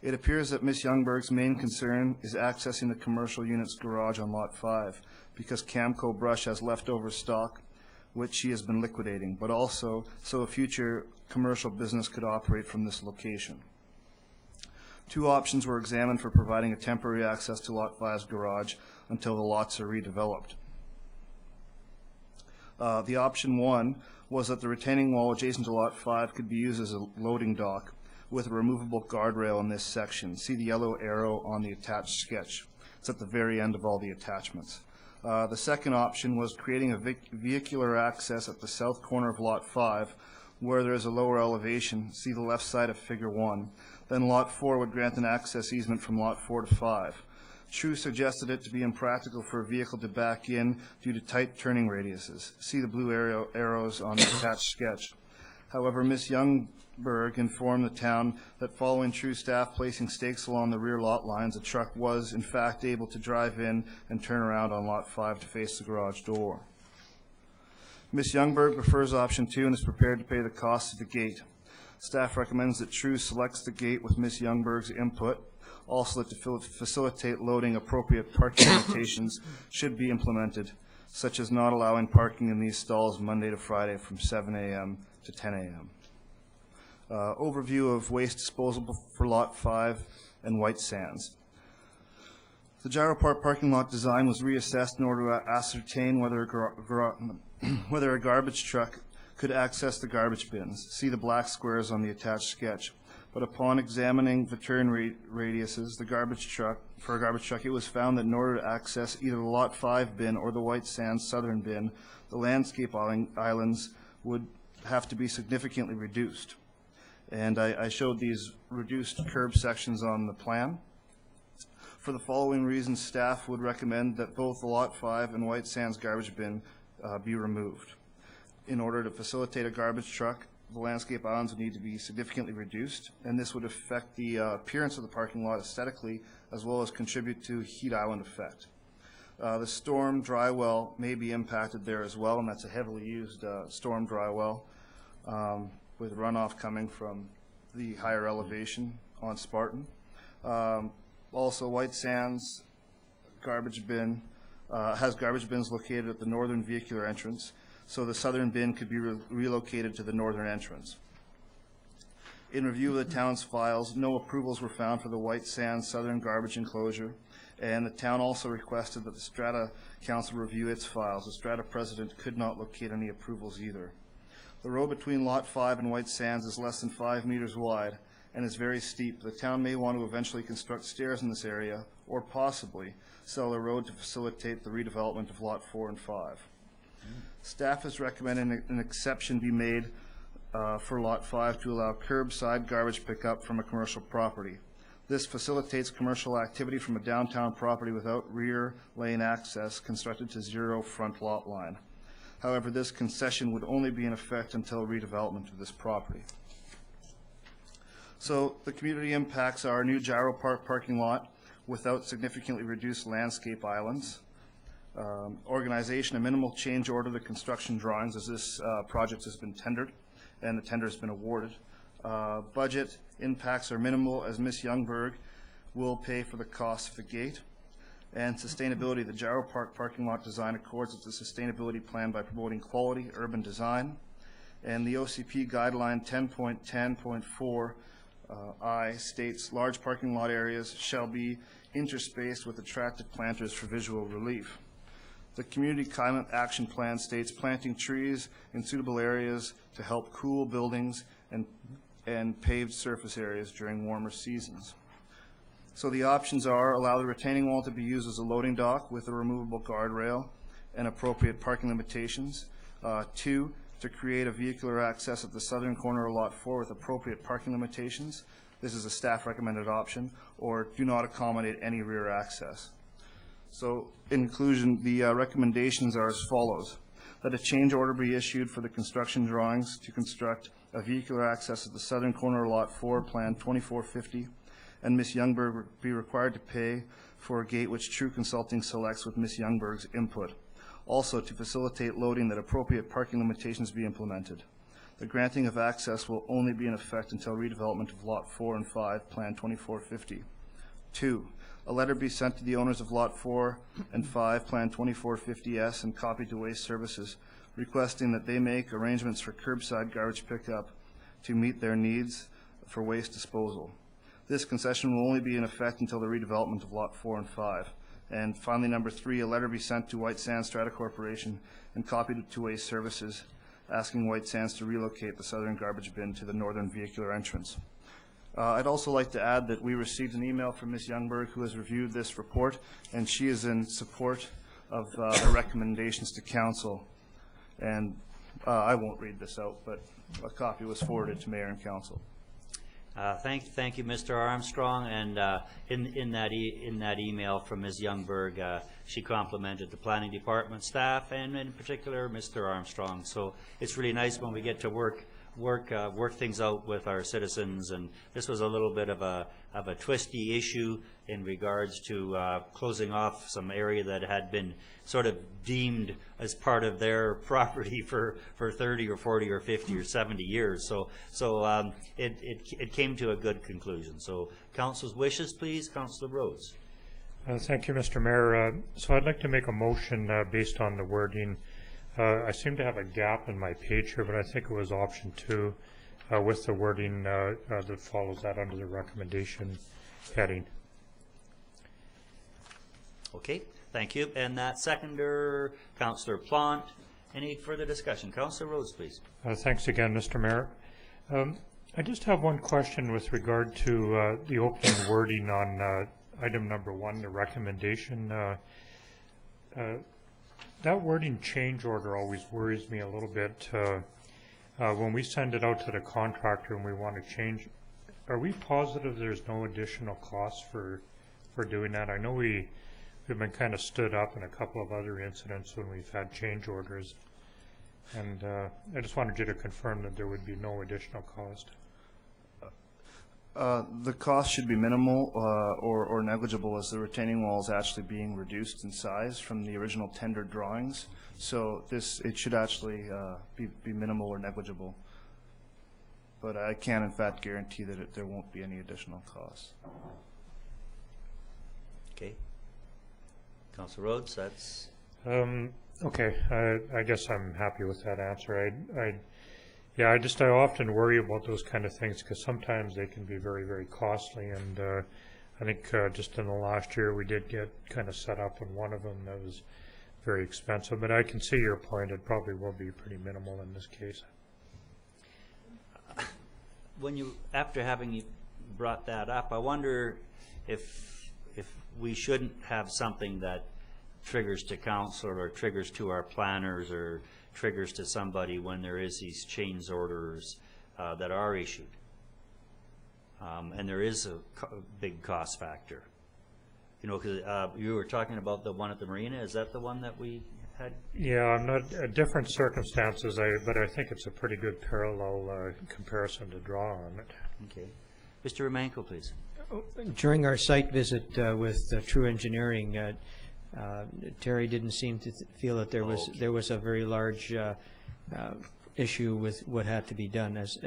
It appears that Ms. Youngberg's main concern is accessing the commercial unit's garage on Lot 5 because Camco Brush has leftover stock which she has been liquidating, but also so a future commercial business could operate from this location. 2 options were examined for providing a temporary access to Lot 5's garage until the lots are redeveloped. The option 1 was that the retaining wall adjacent to Lot 5 could be used as a loading dock with a removable guardrail in this section. See the yellow arrow on the attached sketch. It's at the very end of all the attachments. The second option was creating a vehicular access at the south corner of Lot 5 where there is a lower elevation. See the left side of Figure 1. Then Lot 4 would grant an access easement from Lot 4 to 5. True suggested it to be impractical for a vehicle to back in due to tight turning radiuses. See the blue arrows on the attached sketch. However, Ms. Youngberg informed the town that following True staff placing stakes along the rear lot lines, a truck was in fact able to drive in and turn around on Lot 5 to face the garage door. Ms. Youngberg prefers option 2 and is prepared to pay the cost of the gate. Staff recommends that True selects the gate with Ms. Youngberg's input. Also, that to facilitate loading, appropriate parking limitations should be implemented, such as not allowing parking in these stalls Monday to Friday from 7 a.m. to 10 a.m. Overview of waste disposal for Lot 5 and White Sands. The Gyro Park parking lot design was reassessed in order to ascertain whether a garbage truck could access the garbage bins. See the black squares on the attached sketch. But upon examining the turn radiuses, for a garbage truck, it was found that in order to access either the Lot 5 bin or the White Sands southern bin, the landscape islands would have to be significantly reduced. And I showed these reduced curb sections on the plan. For the following reasons, staff would recommend that both the Lot 5 and White Sands garbage bin be removed. In order to facilitate a garbage truck, the landscape islands would need to be significantly reduced, and this would affect the appearance of the parking lot aesthetically, as well as contribute to heat island effect. The storm dry well may be impacted there as well, and that's a heavily used storm dry well with runoff coming from the higher elevation on Spartan. Also, White Sands garbage bin has garbage bins located at the northern vehicular entrance, so the southern bin could be relocated to the northern entrance. In review of the town's files, no approvals were found for the White Sands southern garbage enclosure, and the town also requested that the Strata Council review its files. The Strata president could not locate any approvals either. The road between Lot 5 and White Sands is less than 5 meters wide and is very steep. The town may want to eventually construct stairs in this area, or possibly sell a road to facilitate the redevelopment of Lot 4 and 5. Staff is recommending an exception be made for Lot 5 to allow curbside garbage pickup from a commercial property. This facilitates commercial activity from a downtown property without rear lane access constructed to zero front lot line. However, this concession would only be in effect until redevelopment of this property. So the community impacts are a new Gyro Park parking lot without significantly reduced landscape islands. Organization, a minimal change order to the construction drawings as this project has been tendered and the tender has been awarded. Budget impacts are minimal as Ms. Youngberg will pay for the cost of the gate. And sustainability, the Gyro Park parking lot design accords with the sustainability plan by promoting quality urban design. And the OCP guideline 10.10.4 I states large parking lot areas shall be interspaced with attractive planters for visual relief. The Community Climate Action Plan states planting trees in suitable areas to help cool buildings and paved surface areas during warmer seasons. So the options are allow the retaining wall to be used as a loading dock with a removable guardrail and appropriate parking limitations. 2, to create a vehicular access at the southern corner of Lot 4 with appropriate parking limitations. This is a staff recommended option, or do not accommodate any rear access. So in conclusion, the recommendations are as follows. That a change order be issued for the construction drawings to construct a vehicular access at the southern corner of Lot 4, Plan 2450, and Ms. Youngberg be required to pay for a gate which True Consulting selects with Ms. Youngberg's input. Also, to facilitate loading, that appropriate parking limitations be implemented. The granting of access will only be in effect until redevelopment of Lot 4 and 5, Plan 2450. 2, a letter be sent to the owners of Lot 4 and 5, Plan 2450S, and copied to Waste Services, requesting that they make arrangements for curbside garbage pickup to meet their needs for waste disposal. This concession will only be in effect until the redevelopment of Lot 4 and 5. And finally, number 3, a letter be sent to White Sands Strata Corporation and copied to Waste Services, asking White Sands to relocate the southern garbage bin to the northern vehicular entrance. I'd also like to add that we received an email from Ms. Youngberg, who has reviewed this report, and she is in support of the recommendations to council. And I won't read this out, but a copy was forwarded to Mayor and Council. Thank you, Mr. Armstrong. And in that email from Ms. Youngberg, she complimented the planning department staff and in particular Mr. Armstrong. So it's really nice when we get to work things out with our citizens. And this was a little bit of a twisty issue in regards to closing off some area that had been sort of deemed as part of their property for 30 or 40 or 50 or 70 years. So it came to a good conclusion. So council's wishes, please. Councilor Rhodes. Thank you, Mr. Mayor. So I'd like to make a motion based on the wording. I seem to have a gap in my page here, but I think it was option 2. with the wording that follows that under the recommendation heading. Okay, thank you. And that seconder, Councillor Plant. Any further discussion? Councillor Rhodes, please. Thanks again, Mr. Mayor. I just have one question with regard to the opening wording on item number 1, the recommendation. That wording change order always worries me a little bit. When we send it out to the contractor and we want to change, are we positive there's no additional cost for doing that? I know we've been kind of stood up in a couple of other incidents when we've had change orders. And I just wanted you to confirm that there would be no additional cost. The cost should be minimal or negligible, as the retaining wall is actually being reduced in size from the original tender drawings. So it should actually be minimal or negligible. But I can in fact guarantee that there won't be any additional costs. Okay. Councillor Rhodes, that's... Okay, I guess I'm happy with that answer. I often worry about those kind of things because sometimes they can be very, very costly, and I think just in the last year we did get kind of set up on one of them that was very expensive, but I can see your point. It probably will be pretty minimal in this case. After having you brought that up, I wonder if we shouldn't have something that triggers to council or triggers to our planners or triggers to somebody when there is these change orders that are issued. And there is a big cost factor. You know, because you were talking about the one at the marina. Is that the one that we had? Yeah, not different circumstances, but I think it's a pretty good parallel comparison to draw on it. Okay. Mr. Romanko, please. During our site visit with True Engineering, Terry didn't seem to feel that there was a very large issue with what had to be done. As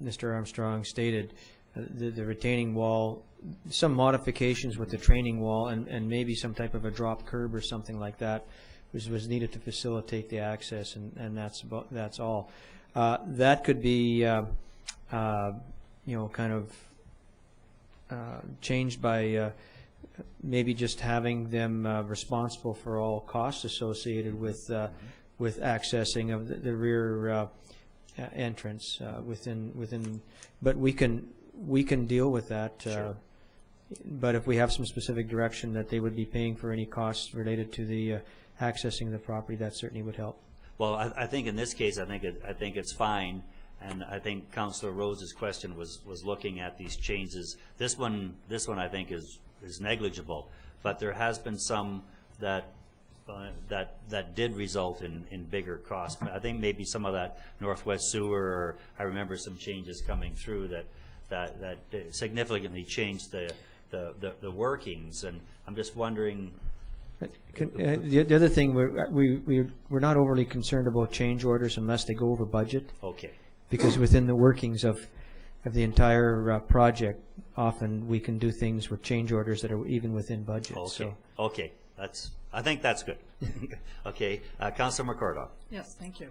Mr. Armstrong stated, the retaining wall, some modifications with the training wall, and maybe some type of a drop curb or something like that was needed to facilitate the access, and that's all. That could be kind of changed by maybe just having them responsible for all costs associated with accessing of the rear entrance within. But we can deal with that. Sure. But if we have some specific direction that they would be paying for any costs related to the accessing the property, that certainly would help. Well, I think in this case, I think it's fine, and I think Councillor Rose's question was looking at these changes. This one I think is negligible, but there has been some that did result in bigger costs. I think maybe some of that Northwest Sewer, or I remember some changes coming through that significantly changed the workings, and I'm just wondering. The other thing, we're not overly concerned about change orders unless they go over budget. Okay. Because within the workings of the entire project, often we can do things with change orders that are even within budget. Okay. So. Okay. I think that's good. Okay. Councillor McCordock. Yes, thank you.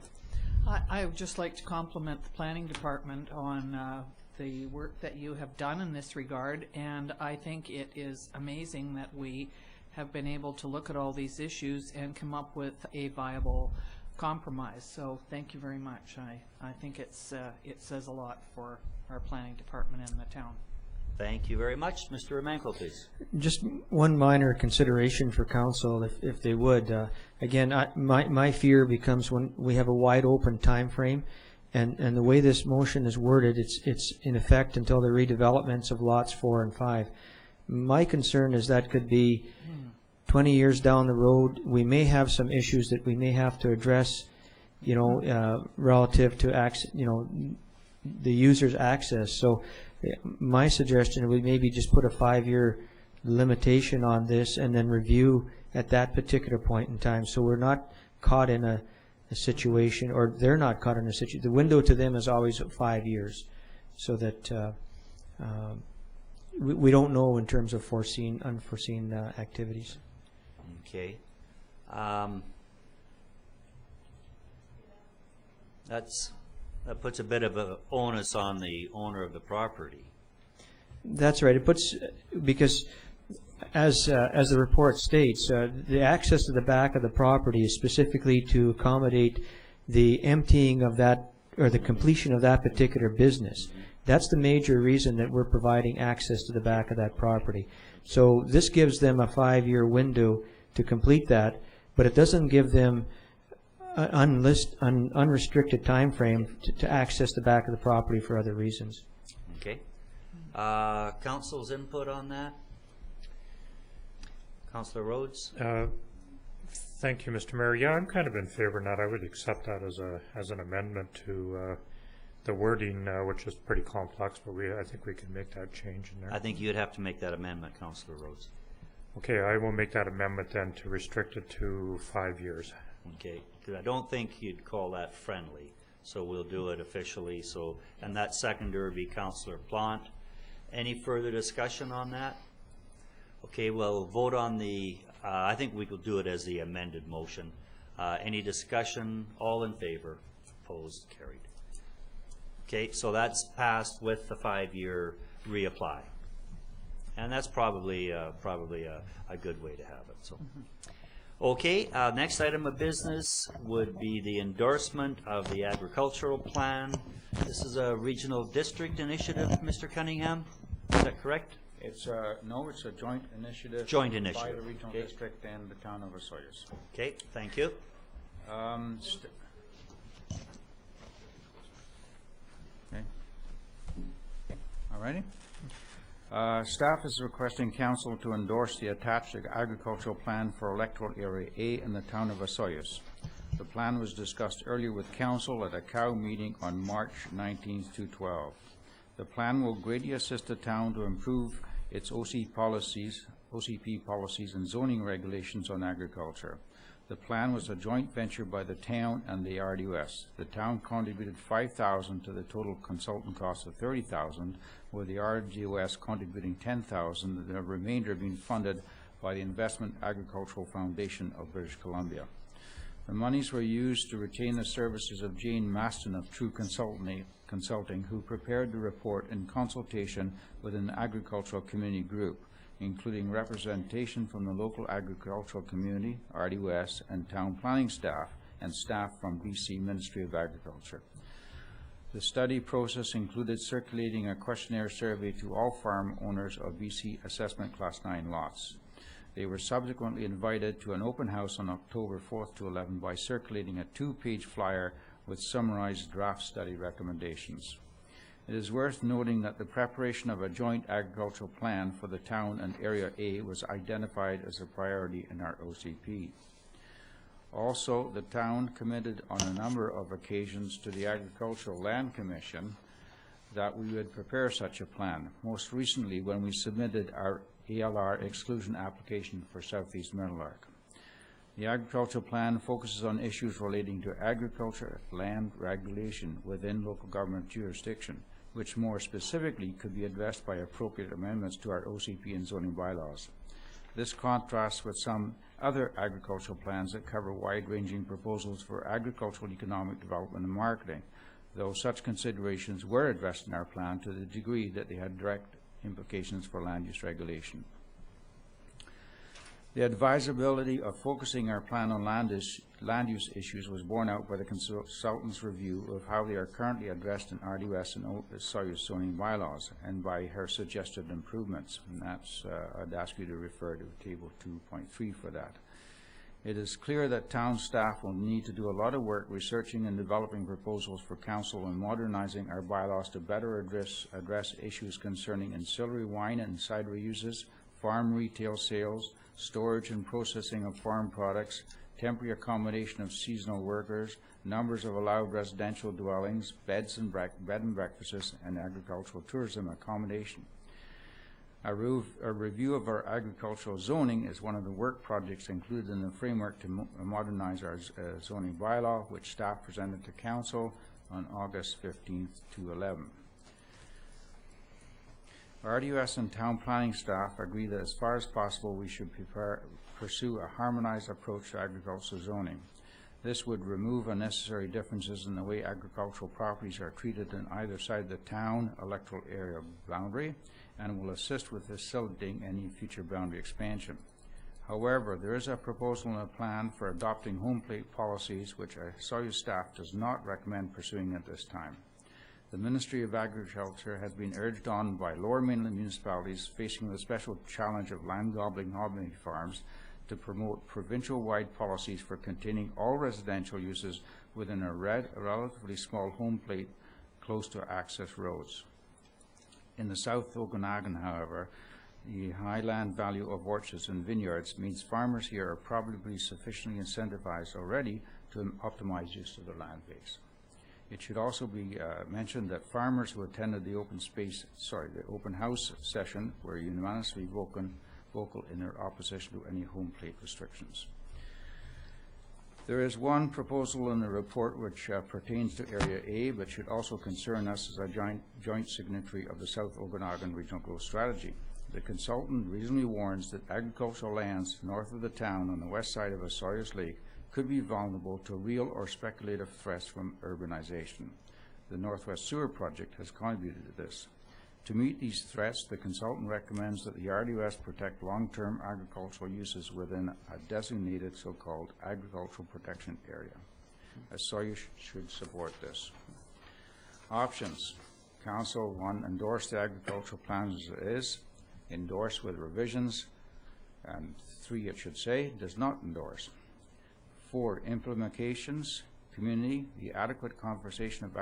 I would just like to compliment the planning department on the work that you have done in this regard, and I think it is amazing that we have been able to look at all these issues and come up with a viable compromise. So thank you very much. I think it says a lot for our planning department in the town. Thank you very much. Mr. Romanko, please. Just one minor consideration for council, if they would. Again, my fear becomes when we have a wide open time frame, and the way this motion is worded, it's in effect until the redevelopments of lots 4 and 5. My concern is that could be 20 years down the road. We may have some issues that we may have to address, relative to the user's access. So my suggestion would maybe just put a 5-year limitation on this and then review at that particular point in time, so we're not caught in a situation, or they're not caught in a situation. The window to them is always 5 years, so that we don't know in terms of unforeseen activities. Okay. That puts a bit of an onus on the owner of the property. That's right. It puts, because as the report states, the access to the back of the property is specifically to accommodate the emptying of that, or the completion of that particular business. That's the major reason that we're providing access to the back of that property. So this gives them a 5-year window to complete that, but it doesn't give them an unrestricted time frame to access the back of the property for other reasons. Okay. Council's input on that? Councillor Rhodes? Thank you, Mr. Mayor. Yeah, I'm kind of in favor of that. I would accept that as an amendment to the wording, which is pretty complex, but I think we can make that change in there. I think you'd have to make that amendment, Councillor Rhodes. Okay, I will make that amendment then to restrict it to 5 years. Okay, because I don't think you'd call that friendly, so we'll do it officially. So, and that seconder would be Councillor Plant. Any further discussion on that? Okay, well, vote on the, I think we could do it as the amended motion. Any discussion? All in favor? Opposed? Carried. Okay, so that's passed with the 5-year reapply. And that's probably a good way to have it. So, okay, next item of business would be the endorsement of the agricultural plan. This is a regional district initiative, Mr. Cunningham. Is that correct? It's no, it's a joint initiative. Joint initiative. By the regional district and the town of Osoyoos. Okay, thank you. Okay. Alrighty. Staff is requesting council to endorse the attached agricultural plan for electoral area A in the town of Osoyoos. The plan was discussed earlier with council at a COW meeting on March 19th to 12. The plan will greatly assist the town to improve its OCP policies and zoning regulations on agriculture. The plan was a joint venture by the town and the RDUS. The town contributed $5,000 to the total consultant cost of $30,000, with the RDUS contributing $10,000, the remainder being funded by the Investment Agricultural Foundation of British Columbia. The monies were used to retain the services of Jane Maston of True Consulting, who prepared the report in consultation with an agricultural community group, including representation from the local agricultural community, RDUS, and town planning staff, and staff from BC Ministry of Agriculture. The study process included circulating a questionnaire survey to all farm owners of BC Assessment Class 9 lots. They were subsequently invited to an open house on October 4th to 11 by circulating a 2-page flyer with summarized draft study recommendations. It is worth noting that the preparation of a joint agricultural plan for the town and Area A was identified as a priority in our OCP. Also, the town committed on a number of occasions to the Agricultural Land Commission that we would prepare such a plan, most recently when we submitted our ALR exclusion application for Southeast Meadowlark. The agricultural plan focuses on issues relating to agriculture land regulation within local government jurisdiction, which more specifically could be addressed by appropriate amendments to our OCP and zoning bylaws. This contrasts with some other agricultural plans that cover wide-ranging proposals for agricultural economic development and marketing, though such considerations were addressed in our plan to the degree that they had direct implications for land use regulation. The advisability of focusing our plan on land use issues was borne out by the consultant's review of how they are currently addressed in RDUS and Osoyoos zoning bylaws, and by her suggested improvements. And that's, I'd ask you to refer to table 2.3 for that. It is clear that town staff will need to do a lot of work researching and developing proposals for council and modernizing our bylaws to better address issues concerning ancillary wine and cider uses, farm retail sales, storage and processing of farm products, temporary accommodation of seasonal workers, numbers of allowed residential dwellings, bed and breakfasts, and agricultural tourism accommodation. A review of our agricultural zoning is one of the work projects included in the framework to modernize our zoning bylaw, which staff presented to council on August 15th to 11. RDUS and town planning staff agree that as far as possible we should pursue a harmonized approach to agricultural zoning. This would remove unnecessary differences in the way agricultural properties are treated on either side of the town electoral area boundary, and will assist with facilitating any future boundary expansion. However, there is a proposal and a plan for adopting home plate policies, which Osoyoos staff does not recommend pursuing at this time. The Ministry of Agriculture has been urged on by lower mainland municipalities facing the special challenge of land-gobbling hobby farms to promote provincial-wide policies for containing all residential uses within a relatively small home plate close to access roads. In the South Okanagan, however, the high land value of orchards and vineyards means farmers here are probably sufficiently incentivized already to optimize use of their land base. It should also be mentioned that farmers who attended the open house session were unanimously vocal in their opposition to any home plate restrictions. There is one proposal in the report which pertains to Area A, but should also concern us as a joint signatory of the South Okanagan Regional Growth Strategy. The consultant reasonably warns that agricultural lands north of the town on the west side of Osoyoos Lake could be vulnerable to real or speculative threats from urbanization. The Northwest Sewer Project has contributed to this. To meet these threats, the consultant recommends that the RDOS protect long-term agricultural uses within a designated so-called agricultural protection area. Osoyoos should support this. Options. Council 1, endorse the agricultural plan as it is, endorse with revisions, and 3, it should say, does not endorse. 4, implementations. Community, the adequate conservation of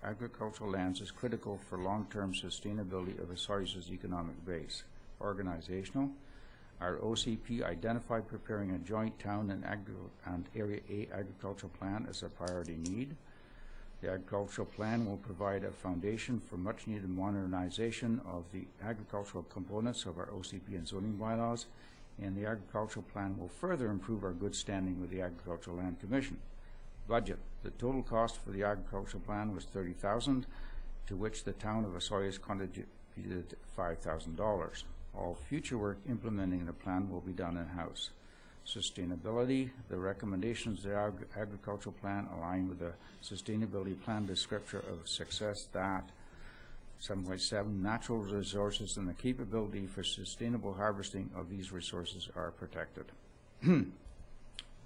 agricultural lands is critical for long-term sustainability of Osoyoos' economic base. Organizational, our OCP identified preparing a joint town and Area A agricultural plan as a priority need. The agricultural plan will provide a foundation for much-needed modernization of the agricultural components of our OCP and zoning bylaws, and the agricultural plan will further improve our good standing with the Agricultural Land Commission. Budget. The total cost for the agricultural plan was $30,000, to which the town of Osoyoos contributed $5,000. All future work implementing the plan will be done in-house. Sustainability. The recommendations of the agricultural plan align with the sustainability plan descriptor of success that 7.7 natural resources and the capability for sustainable harvesting of these resources are protected.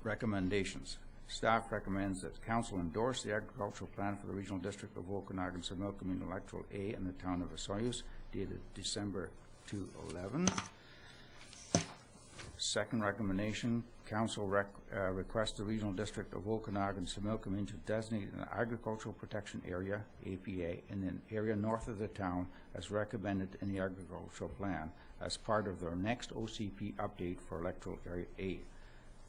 Recommendations. Staff recommends that Council endorse the agricultural plan for the Regional District of Okanagan-Similkameen Electoral A in the town of Osoyoos, dated December 2011. Second recommendation, Council requests the Regional District of Okanagan-Similkameen to designate an agricultural protection area, APA, in an area north of the town as recommended in the agricultural plan as part of their next OCP update for electoral area A.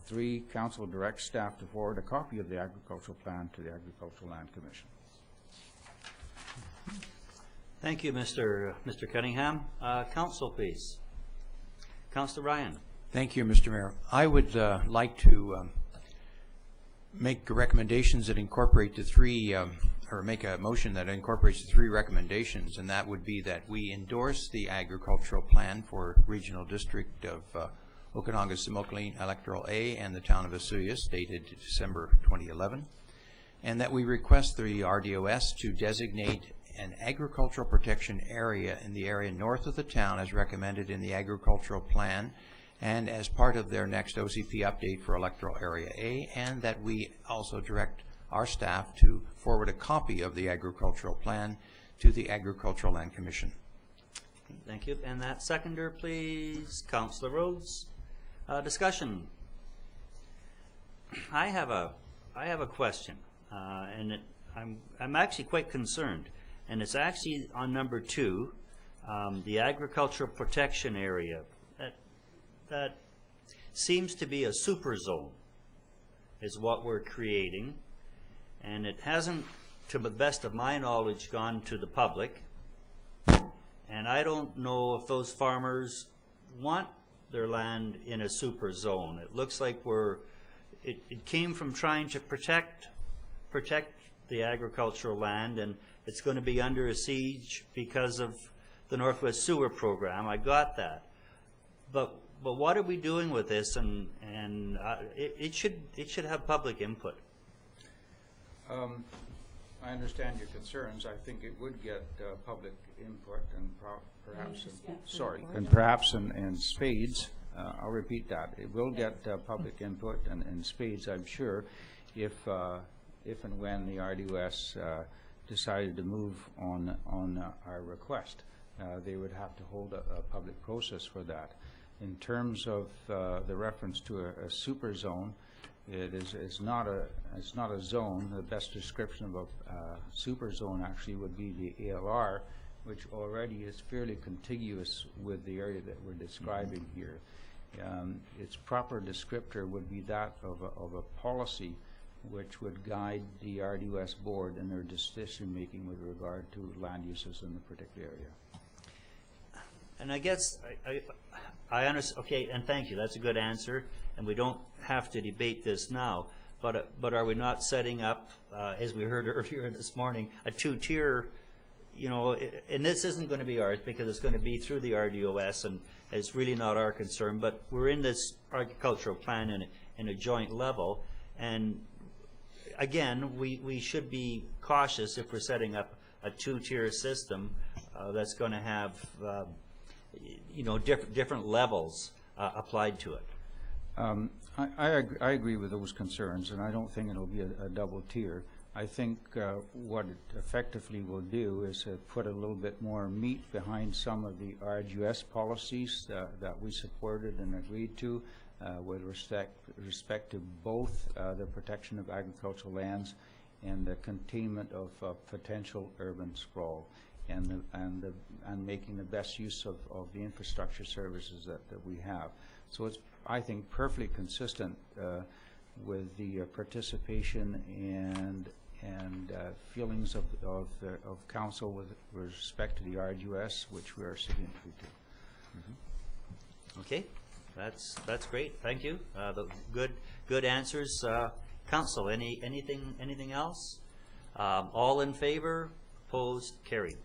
3, Council directs staff to forward a copy of the agricultural plan to the Agricultural Land Commission. Thank you, Mr. Cunningham. Council, please. Councillor Ryan. Thank you, Mr. Mayor. I would like to make recommendations that incorporate the 3, or make a motion that incorporates the 3 recommendations, and that would be that we endorse the agricultural plan for Regional District of Okanagan-Similkameen Electoral A and the town of Osoyoos, dated December 2011, and that we request the RDOS to designate an agricultural protection area in the area north of the town as recommended in the agricultural plan and as part of their next OCP update for electoral area A, and that we also direct our staff to forward a copy of the agricultural plan to the Agricultural Land Commission. Thank you. And that seconder, please. Councillor Rhodes. Discussion. I have a question, and I'm actually quite concerned, and it's actually on number 2, the agricultural protection area. That seems to be a super zone, is what we're creating, and it hasn't, to the best of my knowledge, gone to the public. And I don't know if those farmers want their land in a super zone. It looks like it came from trying to protect the agricultural land, and it's going to be under a siege because of the Northwest Sewer Program. I got that. But what are we doing with this? And it should have public input. I understand your concerns. I think it would get public input and perhaps in spades. I'll repeat that. It will get public input and in spades, I'm sure, if and when the RDOS decided to move on our request. They would have to hold a public process for that. In terms of the reference to a super zone, it's not a zone. The best description of a super zone actually would be the ALR, which already is fairly contiguous with the area that we're describing here. Its proper descriptor would be that of a policy which would guide the RDOS board in their decision making with regard to land uses in the particular area. And I guess I understand. Okay, and thank you. That's a good answer. And we don't have to debate this now. But are we not setting up, as we heard earlier this morning, a two-tier? You know, and this isn't going to be ours because it's going to be through the RDOS, and it's really not our concern. But we're in this agricultural plan in a joint level, and again, we should be cautious if we're setting up a two-tier system that's going to have different levels applied to it. I agree with those concerns, and I don't think it'll be a double tier. I think what it effectively will do is put a little bit more meat behind some of the RDOS policies that we supported and agreed to with respect to both the protection of agricultural lands and the containment of potential urban sprawl, and making the best use of the infrastructure services that we have. So it's, I think, perfectly consistent with the participation and feelings of council with respect to the RDOS, which we are signatory to. Mm-hmm. Okay, that's great. Thank you. The good answers. Council, anything else? All in favor? Opposed? Carried.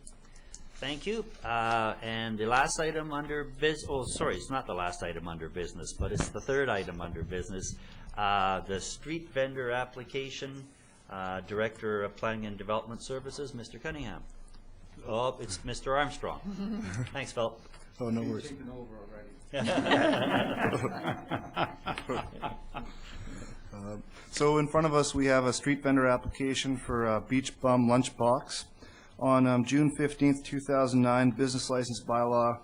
Thank you. And the last item under business. Oh, sorry, it's not the last item under business, but it's the third item under business. The street vendor application. Director of Planning and Development Services, Mr. Cunningham. Oh, it's Mr. Armstrong. Thanks, Philip. Oh, no worries. Taken over already. So in front of us, we have a street vendor application for a Beach Bum Lunchbox. On June 15th, 2009, Business License Bylaw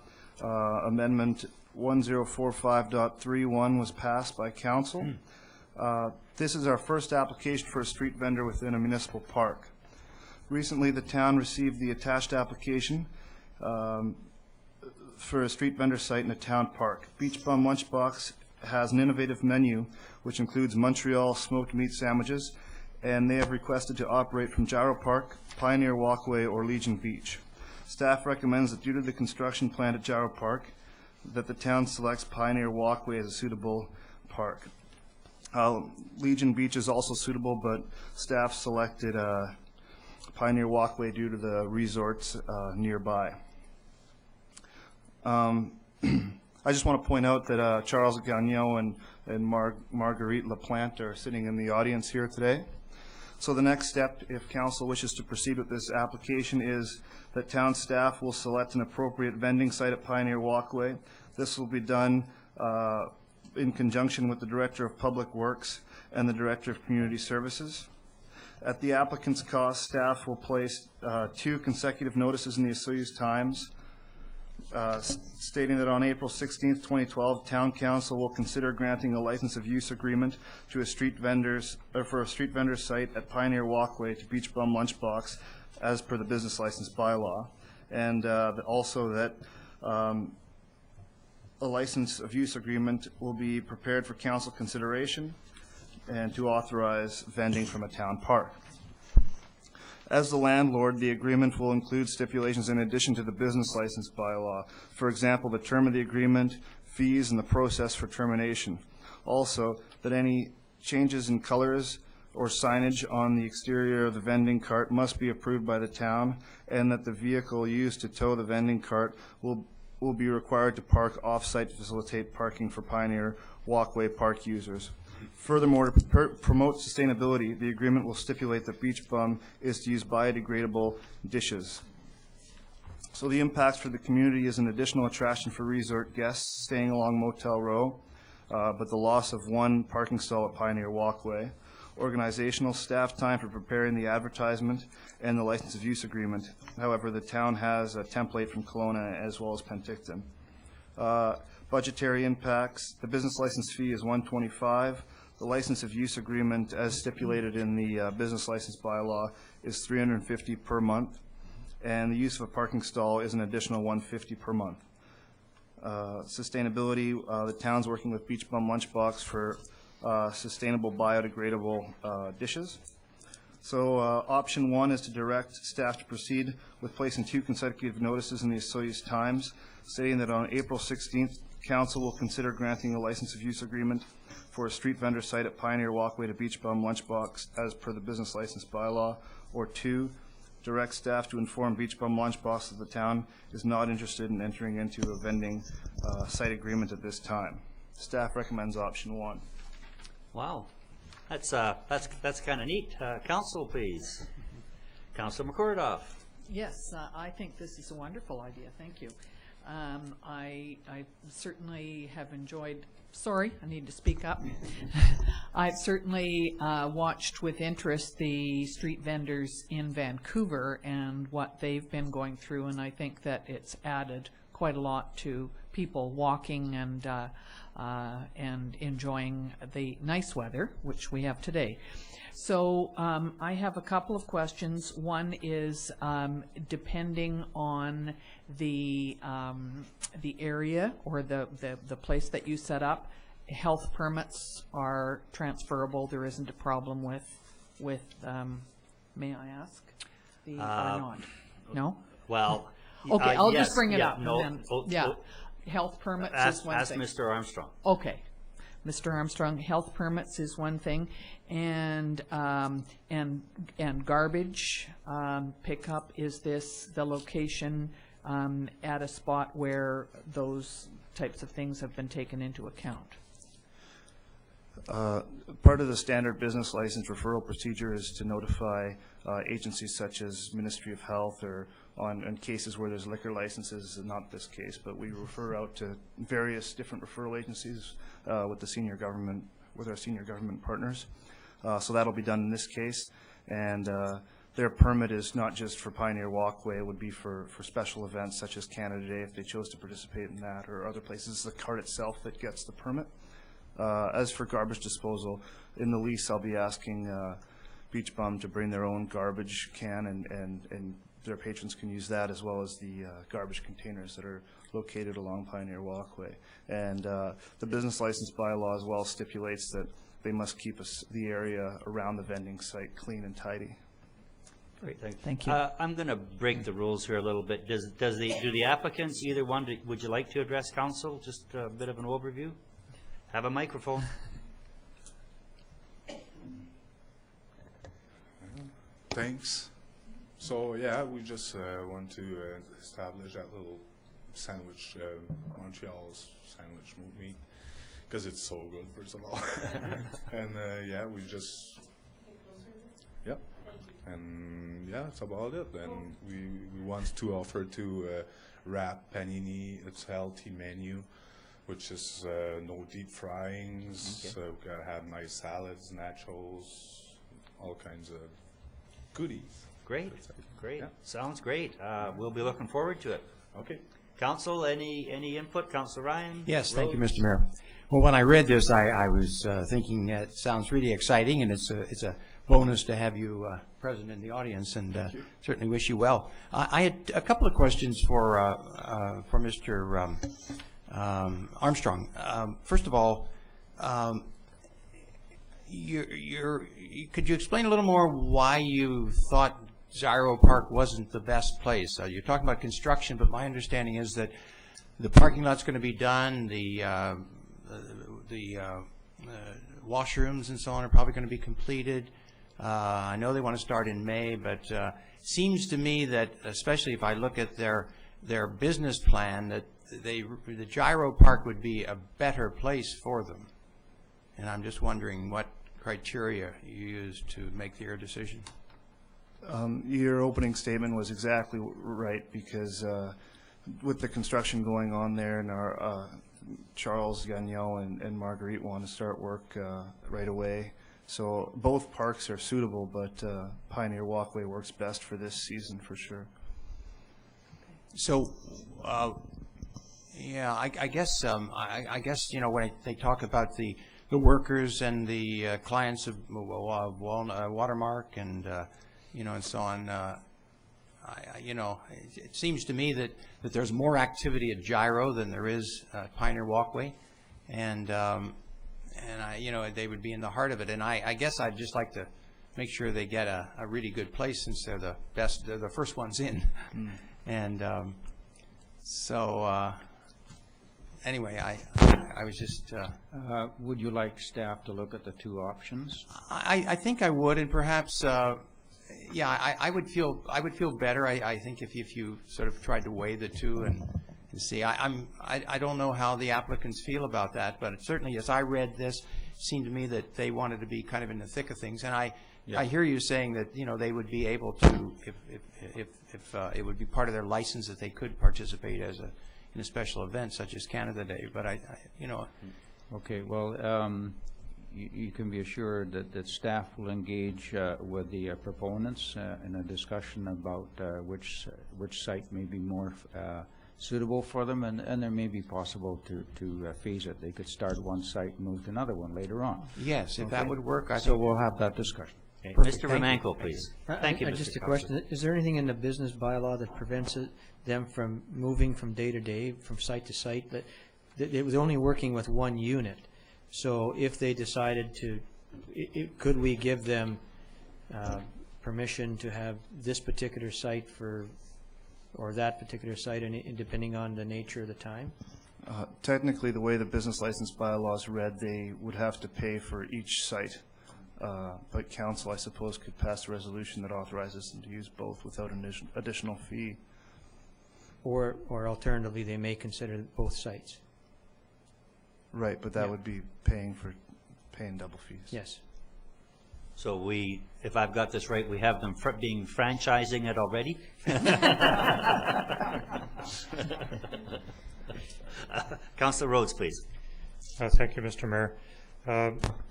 Amendment 1045.31 was passed by Council. This is our first application for a street vendor within a municipal park. Recently, the town received the attached application for a street vendor site in a town park. Beach Bum Lunchbox has an innovative menu which includes Montreal smoked meat sandwiches, and they have requested to operate from Gyro Park, Pioneer Walkway, or Legion Beach. Staff recommends that due to the construction planned at Gyro Park, that the town selects Pioneer Walkway as a suitable park. Legion Beach is also suitable, but staff selected Pioneer Walkway due to the resorts nearby. I just want to point out that Charles Gagnon and Marguerite LaPlante are sitting in the audience here today. So the next step, if council wishes to proceed with this application, is that town staff will select an appropriate vending site at Pioneer Walkway. This will be done in conjunction with the Director of Public Works and the Director of Community Services. At the applicant's cost, staff will place 2 consecutive notices in the Osoyoos Times stating that on April 16th, 2012, Town Council will consider granting a license of use agreement to a street vendor's site at Pioneer Walkway to Beach Bum Lunchbox as per the business license bylaw, and also that a license of use agreement will be prepared for council consideration and to authorize vending from a town park. As the landlord, the agreement will include stipulations in addition to the business license bylaw. For example, the term of the agreement, fees, and the process for termination. Also, that any changes in colors or signage on the exterior of the vending cart must be approved by the town, and that the vehicle used to tow the vending cart will will be required to park off-site to facilitate parking for Pioneer Walkway Park users. Furthermore, to promote sustainability, the agreement will stipulate that Beach Bum is to use biodegradable dishes. So the impacts for the community is an additional attraction for resort guests staying along Motel Row, but the loss of one parking stall at Pioneer Walkway, organizational staff time for preparing the advertisement, and the license of use agreement. However, the town has a template from Kelowna as well as Penticton. Budgetary impacts, the business license fee is $125. The license of use agreement, as stipulated in the business license bylaw, is $350 per month, and the use of a parking stall is an additional $150 per month. Sustainability, the town's working with Beach Bum Lunchbox for sustainable biodegradable dishes. So option 1 is to direct staff to proceed with placing 2 consecutive notices in the Osoyoos Times stating that on April 16th, council will consider granting a license of use agreement for a street vendor site at Pioneer Walkway to Beach Bum Lunchbox as per the business license bylaw, or 2, direct staff to inform Beach Bum Lunchbox that the town is not interested in entering into a vending site agreement at this time. Staff recommends option 1. Wow, that's kind of neat. Council, please. Councilor McCordoff. Yes, I think this is a wonderful idea. Thank you. I certainly have enjoyed, sorry, I need to speak up. I've certainly watched with interest the street vendors in Vancouver and what they've been going through, and I think that it's added quite a lot to people walking and enjoying the nice weather, which we have today. So I have a couple of questions. One is depending on the area or the place that you set up, health permits are transferable. There isn't a problem with may I ask, or not? No? Well, okay, I'll yes, just bring it up. No, And then, health permits is one ask thing. Mr. Armstrong. Okay. Mr. Armstrong, health permits is one thing, and garbage pickup, is this the location at a spot where those types of things have been taken into account? Part of the standard business license referral procedure is to notify agencies such as Ministry of Health, or on cases where there's liquor licenses, not this case, but we refer out to various different referral agencies with the senior government, with our senior government partners. So that'll be done in this case, and their permit is not just for Pioneer Walkway, it would be for special events such as Canada Day if they chose to participate in that, or other places. It's the cart itself that gets the permit. As for garbage disposal, in the lease I'll be asking Beach Bum to bring their own garbage can, and their patrons can use that, as well as the garbage containers that are located along Pioneer Walkway. And the business license bylaw as well stipulates that they must keep the area around the vending site clean and tidy. Great, Thank you. I'm going to break the rules here a little bit. Do the applicants, either one, would you like to address council? Just a bit of an overview. Have a microphone. Thanks. So yeah, we just want to establish that little sandwich, Montreal's sandwich meat, because it's so good, first of all. And yeah, we just, yep. And yeah, that's about it. And we want to offer to wrap panini. It's a healthy menu, which is no deep fryings. Okay. So we gotta have nice salads, nachos, all kinds of goodies. Great, great. Yeah. Sounds great. We'll be looking forward to it. Okay. Council, any input? Councilor Ryan? Yes, thank you, Rose? Mr. Mayor. Well, when I read this, I was thinking it sounds really exciting, and it's a bonus to have you present in the audience, and certainly wish you well. I had a couple of questions for Mr. Armstrong. First of all, could you explain a little more why you thought Gyro Park wasn't the best place? You're talking about construction, but my understanding is that the parking lot's going to be done, the washrooms and so on are probably going to be completed. I know they want to start in May, but seems to me that, especially if I look at their their business plan that the Gyro Park would be a better place for them. And I'm just wondering what criteria you used to make your decision. Your opening statement was exactly right, because with the construction going on there, and our Charles, Danielle, and Marguerite want to start work right away. So both parks are suitable, but Pioneer Walkway works best for this season for sure. So, yeah, I guess when they talk about the workers and the clients of Watermark and and so on, it seems to me that there's more activity at Gyro than there is Pioneer Walkway, and they would be in the heart of it. And I guess I'd just like to make sure they get a really good place, since they're the best, they're the first ones in. And anyway, I was just. Would you like staff to look at the two options? I think I would, and perhaps. I would feel better. I think if you sort of tried to weigh the two and see. I don't know how the applicants feel about that, but certainly as I read this, it seemed to me that they wanted to be kind of in the thick of things. And I hear you saying that they would be able to, if it would be part of their license, that they could participate in a special event such as Canada Day. But Okay, well, you can be assured that staff will engage with the proponents in a discussion about which site may be more suitable for them, and there may be possible to phase it. They could start one site and move to another one later on. Yes, if that would work. So we'll have that discussion. Okay. Mr. Romanko, please. Thank you, Mr. Just a question. Is there anything in the business bylaw that prevents them from moving from day to day, from site to site? That it was only working with one unit. So if they decided to, could we give them permission to have this particular site or that particular site, and depending on the nature of the time? Technically, the way the business license bylaws read, they would have to pay for each site. But council, I suppose, could pass a resolution that authorizes them to use both without an additional fee. Or alternatively, they may consider both sites. Right, but that would be paying double fees. Yes. So if I've got this right, we have them being franchising it already? Councillor Rhodes, please. Thank you, Mr. Mayor.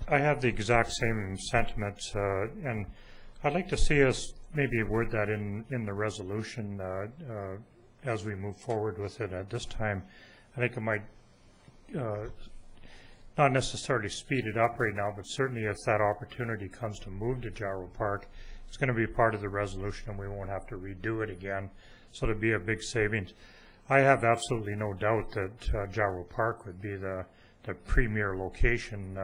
I have the exact same sentiments, and I'd like to see us maybe word that in the resolution as we move forward with it. At this time, I think it might not necessarily speed it up right now, but certainly if that opportunity comes to move to Gyro Park, it's going to be part of the resolution and we won't have to redo it again. So it'll be a big savings. I have absolutely no doubt that Gyro Park would be the premier location,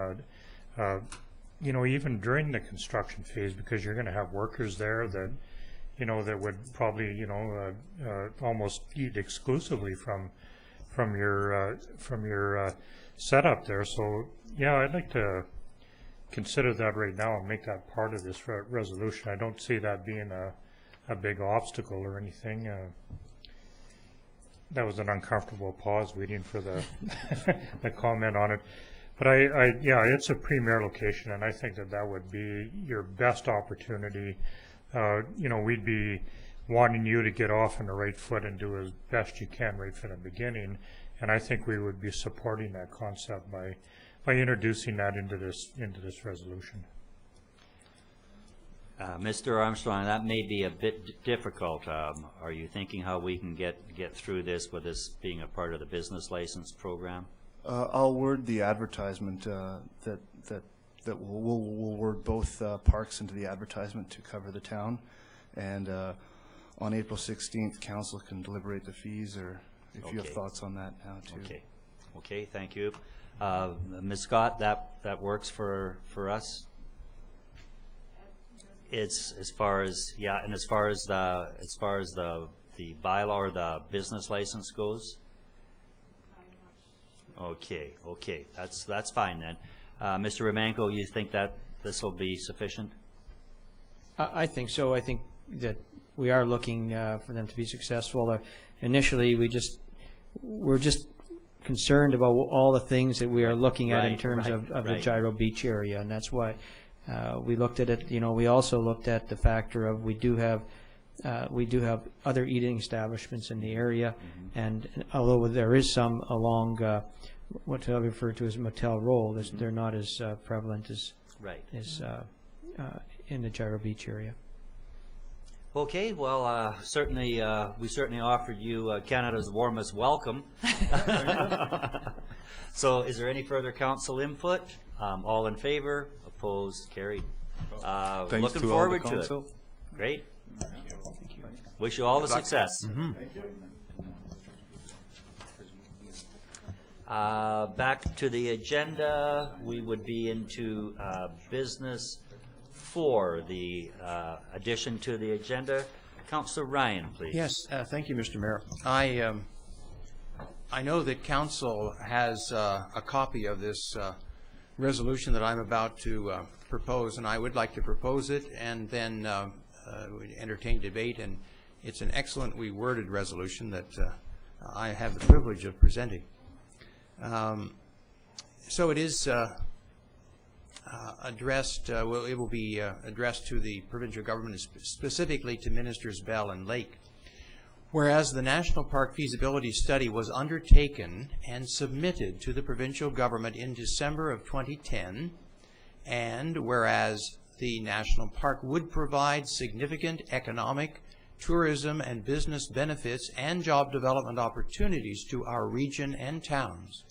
even during the construction phase, because you're going to have workers there that, that would probably, almost eat exclusively from your setup there. So yeah, I'd like to consider that right now and make that part of this resolution. I don't see that being a big obstacle or anything. That was an uncomfortable pause waiting for the the comment on it. But yeah, it's a premier location, and I think that would be your best opportunity. We'd be wanting you to get off on the right foot and do as best you can right from the beginning. And I think we would be supporting that concept by introducing that into this resolution. Mr. Armstrong, that may be a bit difficult. Are you thinking how we can get through this with this being a part of the business license program? I'll word the advertisement that we'll word both parks into the advertisement to cover the town, and on April 16th, council can deliberate the fees, or if you have thoughts on that now too. Okay, thank you. Ms. Scott, that works for us. It's as far as the bylaw or the business license goes. Okay, that's fine then. Mr. Romanko, you think that this will be sufficient? I think so. I think that we are looking for them to be successful, initially, we're just concerned about all the things that we are looking at in terms of the Gyro Beach area, and that's why we looked at it. We also looked at the factor of we do have other eating establishments in the area, and although there is some along what I refer to as Motel Roll, they're not as prevalent as in the Gyro Beach area. Okay, well, we certainly offered you Canada's warmest welcome. So is there any further council input? All in favor? Opposed? Carried. Looking forward to it. Great. Wish you all the success. Back to the agenda, we would be into business 4, the addition to the agenda. Councillor Ryan, please. Yes, thank you, Mr. Mayor. I know that council has a copy of this resolution that I'm about to propose, and I would like to propose it and then entertain debate. And it's an excellently worded resolution that I have the privilege of presenting. So it is addressed, it will be addressed to the provincial government, specifically to Ministers Bell and Lake. Whereas the National Park Feasibility Study was undertaken and submitted to the provincial government in December of 2010, and whereas the National Park would provide significant economic, tourism, and business benefits and job development opportunities to our region and towns,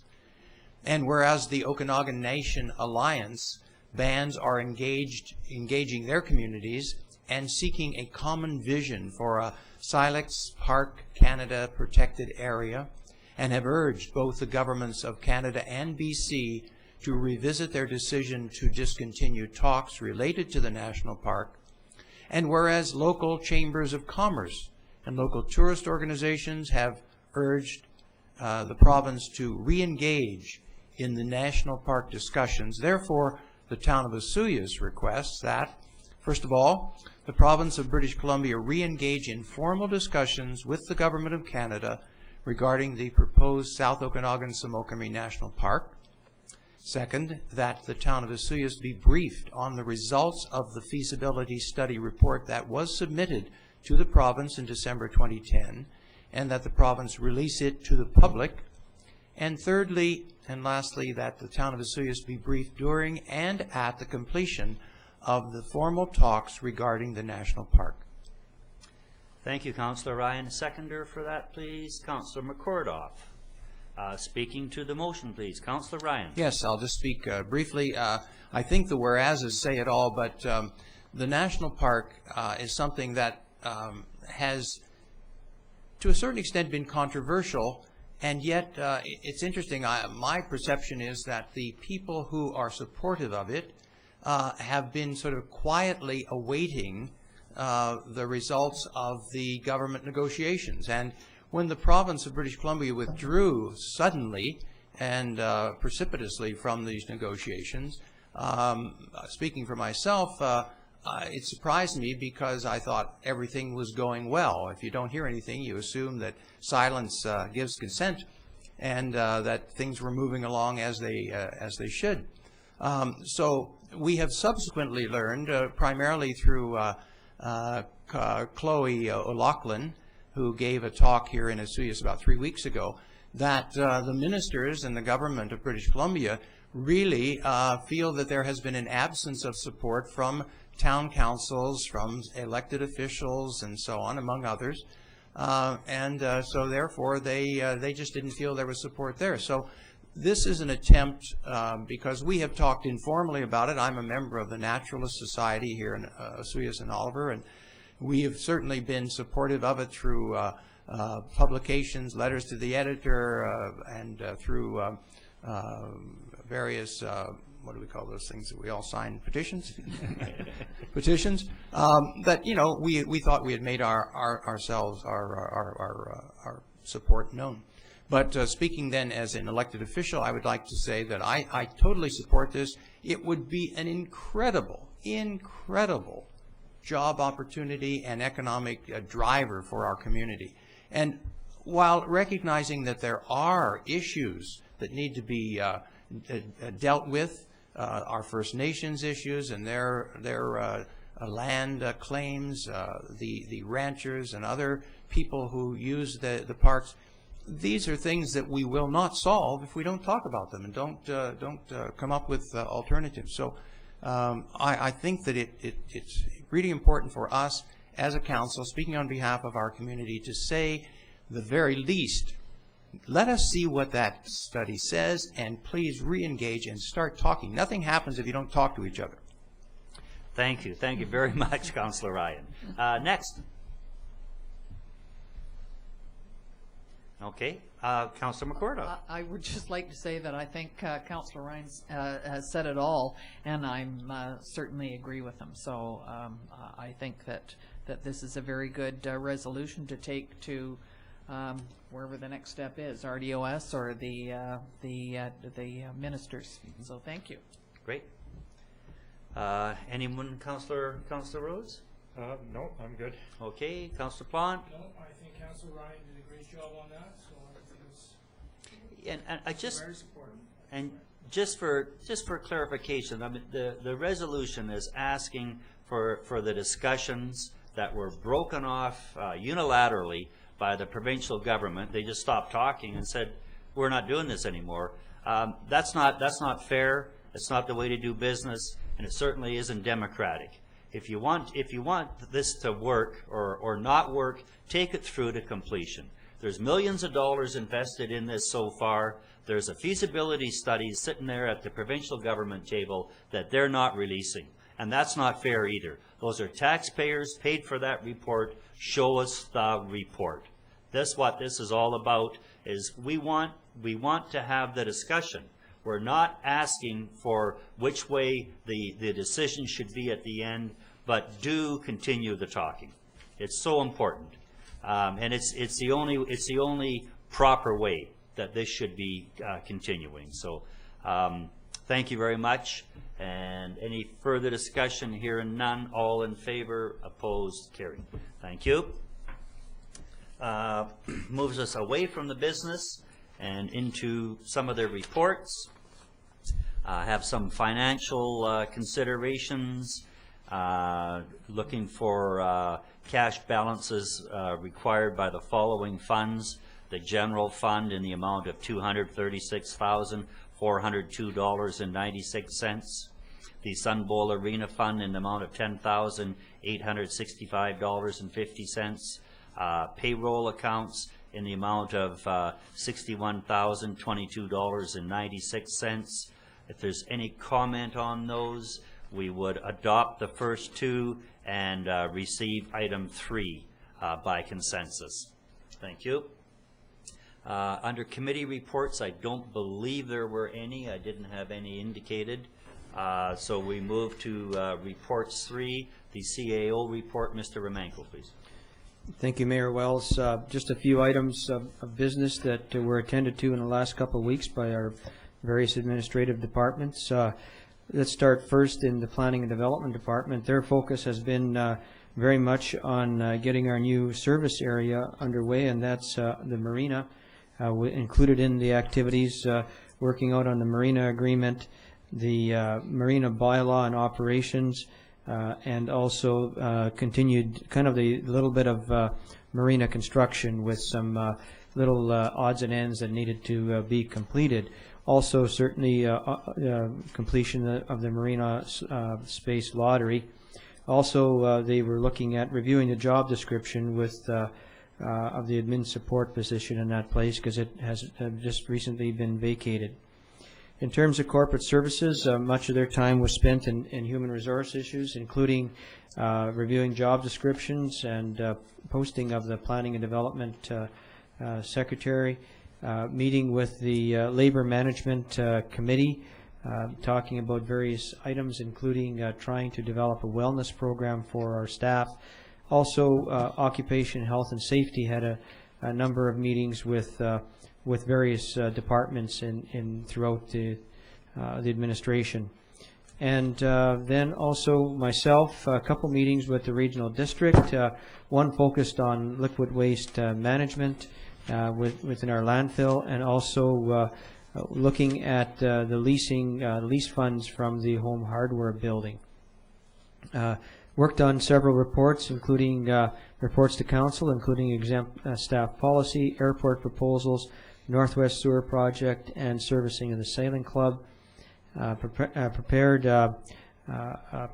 and whereas the Okanagan Nation Alliance bands are engaging their communities and seeking a common vision for a Silex Park Canada protected area, and have urged both the governments of Canada and BC to revisit their decision to discontinue talks related to the national park, and whereas local chambers of commerce and local tourist organizations have urged the province to re-engage in the national park discussions, therefore the town of Osoyoos requests that, first of all, the province of British Columbia re-engage in formal discussions with the government of Canada regarding the proposed South Okanagan-Similkameen National Park. Second, that the town of Osoyoos be briefed on the results of the feasibility study report that was submitted to the province in December 2010, and that the province release it to the public. And thirdly, and lastly, that the town of Osoyoos be briefed during and at the completion of the formal talks regarding the national park. Thank you, Councillor Ryan. Seconder for that, please. Councillor McCordoff. Speaking to the motion, please. Councillor Ryan. Yes, I'll just speak briefly. I think the whereases say it all, but the national park is something that has, to a certain extent, been controversial, and yet it's interesting. My perception is that the people who are supportive of it have been sort of quietly awaiting the results of the government negotiations. And when the province of British Columbia withdrew suddenly and precipitously from these negotiations, speaking for myself, it surprised me because I thought everything was going well. If you don't hear anything, you assume that silence gives consent, and that things were moving along as they should. So we have subsequently learned, primarily through Chloe O'Loughlin, who gave a talk here in Osoyoos about 3 weeks ago, that the ministers and the government of British Columbia really feel that there has been an absence of support from town councils, from elected officials, and so on, among others. So therefore, they just didn't feel there was support there. So this is an attempt, because we have talked informally about it. I'm a member of the Naturalist Society here in Osoyoos and Oliver, and we have certainly been supportive of it through publications, letters to the editor, and through various, what do we call those things that we all sign? Petitions? Petitions. That, you know, we thought we had made ourselves, our support known. But speaking then as an elected official, I would like to say that I totally support this. It would be an incredible job opportunity and economic driver for our community. And while recognizing that there are issues that need to be dealt with, our First Nations issues and their land claims, the ranchers and other people who use the parks. These are things that we will not solve if we don't talk about them and don't come up with alternatives. So I think that it's really important for us as a council, speaking on behalf of our community, to say the very least, let us see what that study says, and please re-engage and start talking. Nothing happens if you don't talk to each other. Thank you. Thank you very much, Councillor Ryan. Next. Okay, Councillor McCorduck. I would just like to say that I think Councillor Ryan has said it all, and I'm certainly agree with him. So I think that this is a very good resolution to take to wherever the next step is, RDOS or the ministers. So thank you. Great. Anyone, Councillor Rhodes? No, I'm good. Okay, Councillor Plant? No, I think Councillor Ryan did a great job on that, so I think it's And I just very supportive. and just for clarification, I mean the resolution is asking for the discussions that were broken off unilaterally by the provincial government. They just stopped talking and said, we're not doing this anymore. That's not fair. It's not the way to do business, and it certainly isn't democratic. If you want this to work or not work, take it through to completion. There's millions of dollars invested in this so far. There's a feasibility study sitting there at the provincial government table that they're not releasing, and that's not fair either. Those are taxpayers paid for that report. Show us the report. What this is all about is we want to have the discussion. We're not asking for which way the decision should be at the end, but do continue the talking. It's so important, and it's the only proper way that this should be continuing. So, thank you very much. And any further discussion? Hearing none. All in favor? Opposed? Carried. Thank you. Moves us away from the business and into some of their reports. Have some financial considerations, looking for cash balances required by the following funds. The general fund in the amount of $236,402.96. The Sunbowl Arena Fund in the amount of $10,865.50. Payroll accounts in the amount of $61,022.96. If there's any comment on those, we would adopt the first two and receive item 3 by consensus. Thank you. Under committee reports, I don't believe there were any. I didn't have any indicated. So we move to reports 3, the CAO report. Mr. Romanko, please. Thank you, Mayor Wells. Just a few items of business that were attended to in the last couple of weeks by our various administrative departments. Let's start first in the Planning and Development Department. Their focus has been very much on getting our new service area underway, and that's the marina. Included in the activities, working out on the marina agreement, the marina bylaw and operations, and also continued kind of the little bit of marina construction with some little odds and ends that needed to be completed. Also, certainly completion of the Marina Space Lottery. Also, they were looking at reviewing the job description with of the admin support position in that place, because it has just recently been vacated. In terms of corporate services, much of their time was spent in human resource issues, including reviewing job descriptions and posting of the Planning and Development Secretary, meeting with the Labor Management Committee, talking about various items, including trying to develop a wellness program for our staff. Also, Occupation, Health and Safety had a number of meetings with various departments throughout the administration. And then also myself, a couple meetings with the regional district, one focused on liquid waste management, within our landfill, and also looking at the lease funds from the home hardware building. Worked on several reports, including reports to council, including exempt staff policy, airport proposals, Northwest Sewer Project, and servicing of the Sailing Club. Prepared a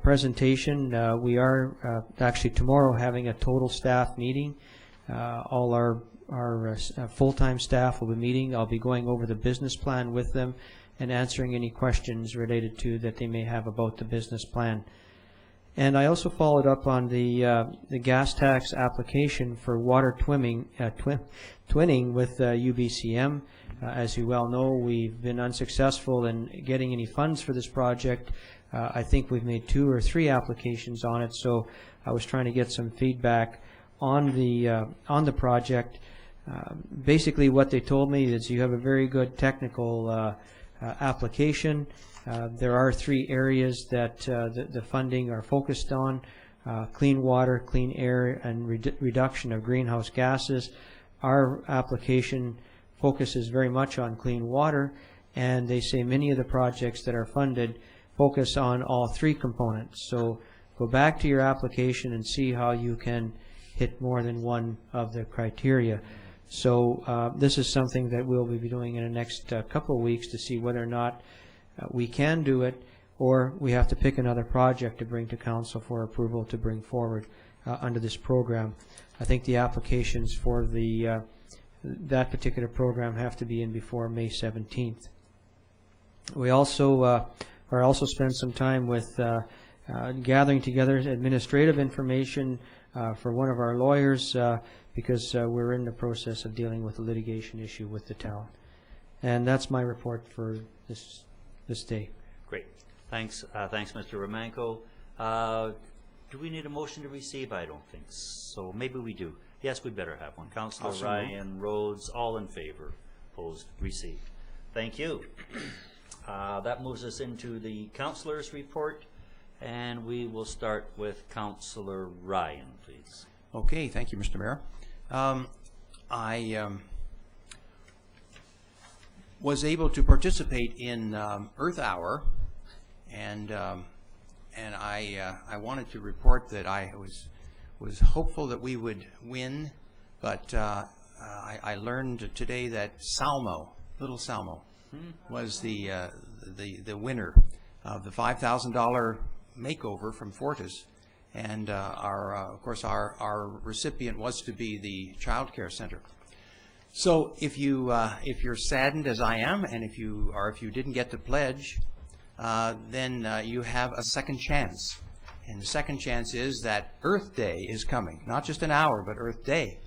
presentation. We are actually tomorrow having a total staff meeting. All our full-time staff will be meeting. I'll be going over the business plan with them and answering any questions related to that they may have about the business plan. And I also followed up on the gas tax application for water twinning with UBCM. As you well know, we've been unsuccessful in getting any funds for this project. I think we've made 2 or 3 applications on it, so I was trying to get some feedback on the project. Basically, what they told me is you have a very good technical application. There are 3 areas that the funding are focused on: clean water, clean air, and reduction of greenhouse gases. Our application focuses very much on clean water, and they say many of the projects that are funded focus on all 3 components. So go back to your application and see how you can hit more than one of the criteria. So this is something that we'll be doing in the next couple of weeks to see whether or not we can do it, or we have to pick another project to bring to council for approval to bring forward under this program. I think the applications for that particular program have to be in before May 17th. We also spend some time with gathering together administrative information for one of our lawyers because we're in the process of dealing with a litigation issue with the town. And that's my report for this day. Great. Thanks, Mr. Romanko. Do we need a motion to receive? I don't think so. Maybe we do. Yes, we better have one. Councillor Ryan, Rhodes, all in favor. Opposed? Received. Thank you. That moves us into the councillor's report, and we will start with Councillor Ryan, please. Okay, thank you, Mr. Mayor. I was able to participate in Earth Hour, and I wanted to report that I was hopeful that we would win, but I learned today that Little Salmo, was the winner of the $5,000 makeover from Fortis, and of course our recipient was to be the child care center. So if you're saddened as I am, and if you didn't get to pledge, then you have a second chance. And the second chance is that Earth Day is coming, not just an hour, but Earth Day.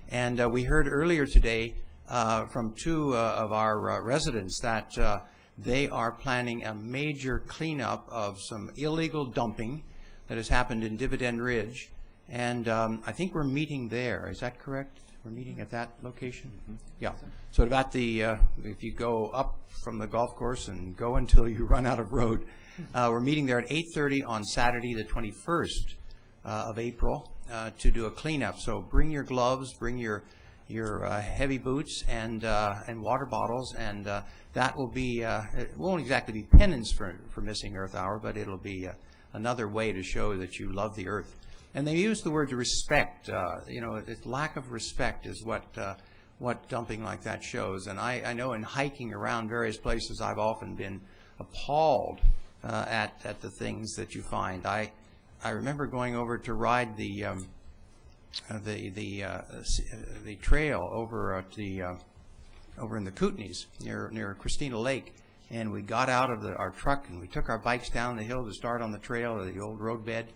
And we heard earlier today from 2 of our residents that they are planning a major cleanup of some illegal dumping that has happened in Dividend Ridge. And I think we're meeting there. Is that correct? We're meeting at that location? Mm-hmm. Yeah. So about if you go up from the golf course and go until you run out of road, we're meeting there at 8:30 on Saturday, the 21st of April, to do a cleanup. So bring your gloves, bring your heavy boots and water bottles, and that will be, it won't exactly be penance for missing Earth Hour, but it'll be another way to show that you love the earth. And they use the word respect. Lack of respect is what dumping like that shows. And I know in hiking around various places, I've often been appalled at the things that you find. I remember going over to ride the trail over over in the Kootenays near Christina Lake, and we got out of our truck and we took our bikes down the hill to start on the trail of the old roadbed,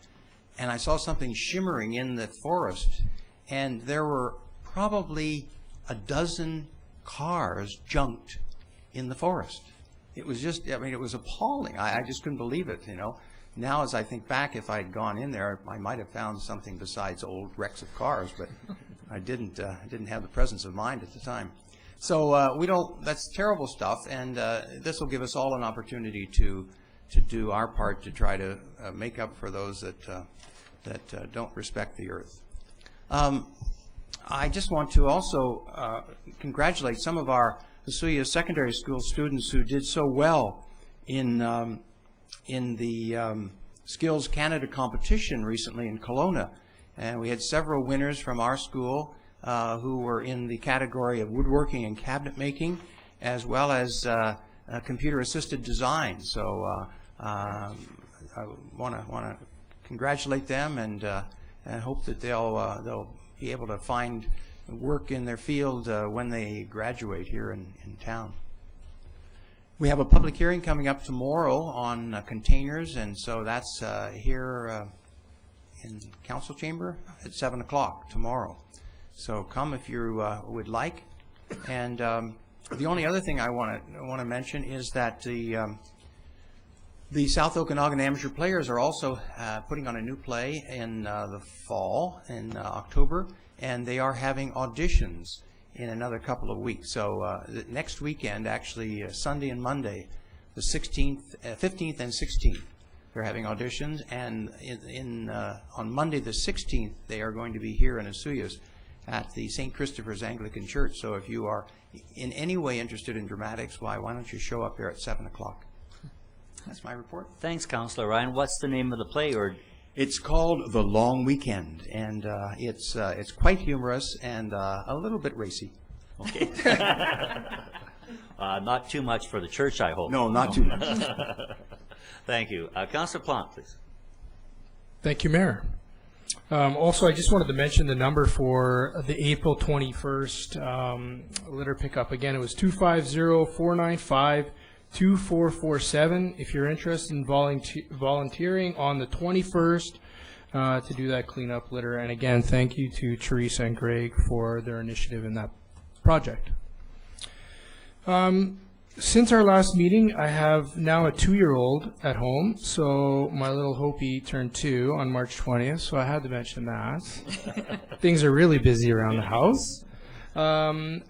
and I saw something shimmering in the forest, and there were probably a dozen cars junked in the forest. It was just, it was appalling. I just couldn't believe it, Now, as I think back, if I'd gone in there, I might have found something besides old wrecks of cars, but I didn't have the presence of mind at the time. So that's terrible stuff, and this will give us all an opportunity to do our part to try to make up for those that don't respect the earth. I just want to also congratulate some of our Osoyoos secondary school students who did so well in the Skills Canada competition recently in Kelowna. And we had several winners from our school who were in the category of woodworking and cabinet making, as well as computer-assisted design. So I want to congratulate them and hope that they'll be able to find work in their field when they graduate here in town. We have a public hearing coming up tomorrow on containers, and so that's here in Council Chamber at 7 o'clock tomorrow. So come if you would like. And the only other thing I want to mention is that the South Okanagan Amateur Players are also putting on a new play in the fall, in October, and they are having auditions in another couple of weeks. So next weekend, actually Sunday and Monday, the 15th and 16th, they're having auditions, and on Monday the 16th, they are going to be here in Osoyoos at the St. Christopher's Anglican Church. So if you are in any way interested in dramatics, why don't you show up here at 7 o'clock? That's my report. Thanks, Councillor Ryan. What's the name of the play? Or it's called The Long Weekend, and it's quite humorous and a little bit racy. Okay. Not too much for the church, I hope. No, not too much. Thank you. Councillor Plante, please. Thank you, Mayor. Also, I just wanted to mention the number for the April 21st litter pickup. Again, it was 250-495-2447. If you're interested in volunteering on the 21st to do that cleanup litter. And again, thank you to Teresa and Greg for their initiative in that project. Since our last meeting, I have now a 2-year-old at home. So my little Hopi turned 2 on March 20th, so I had to mention that. Things are really busy around the house. On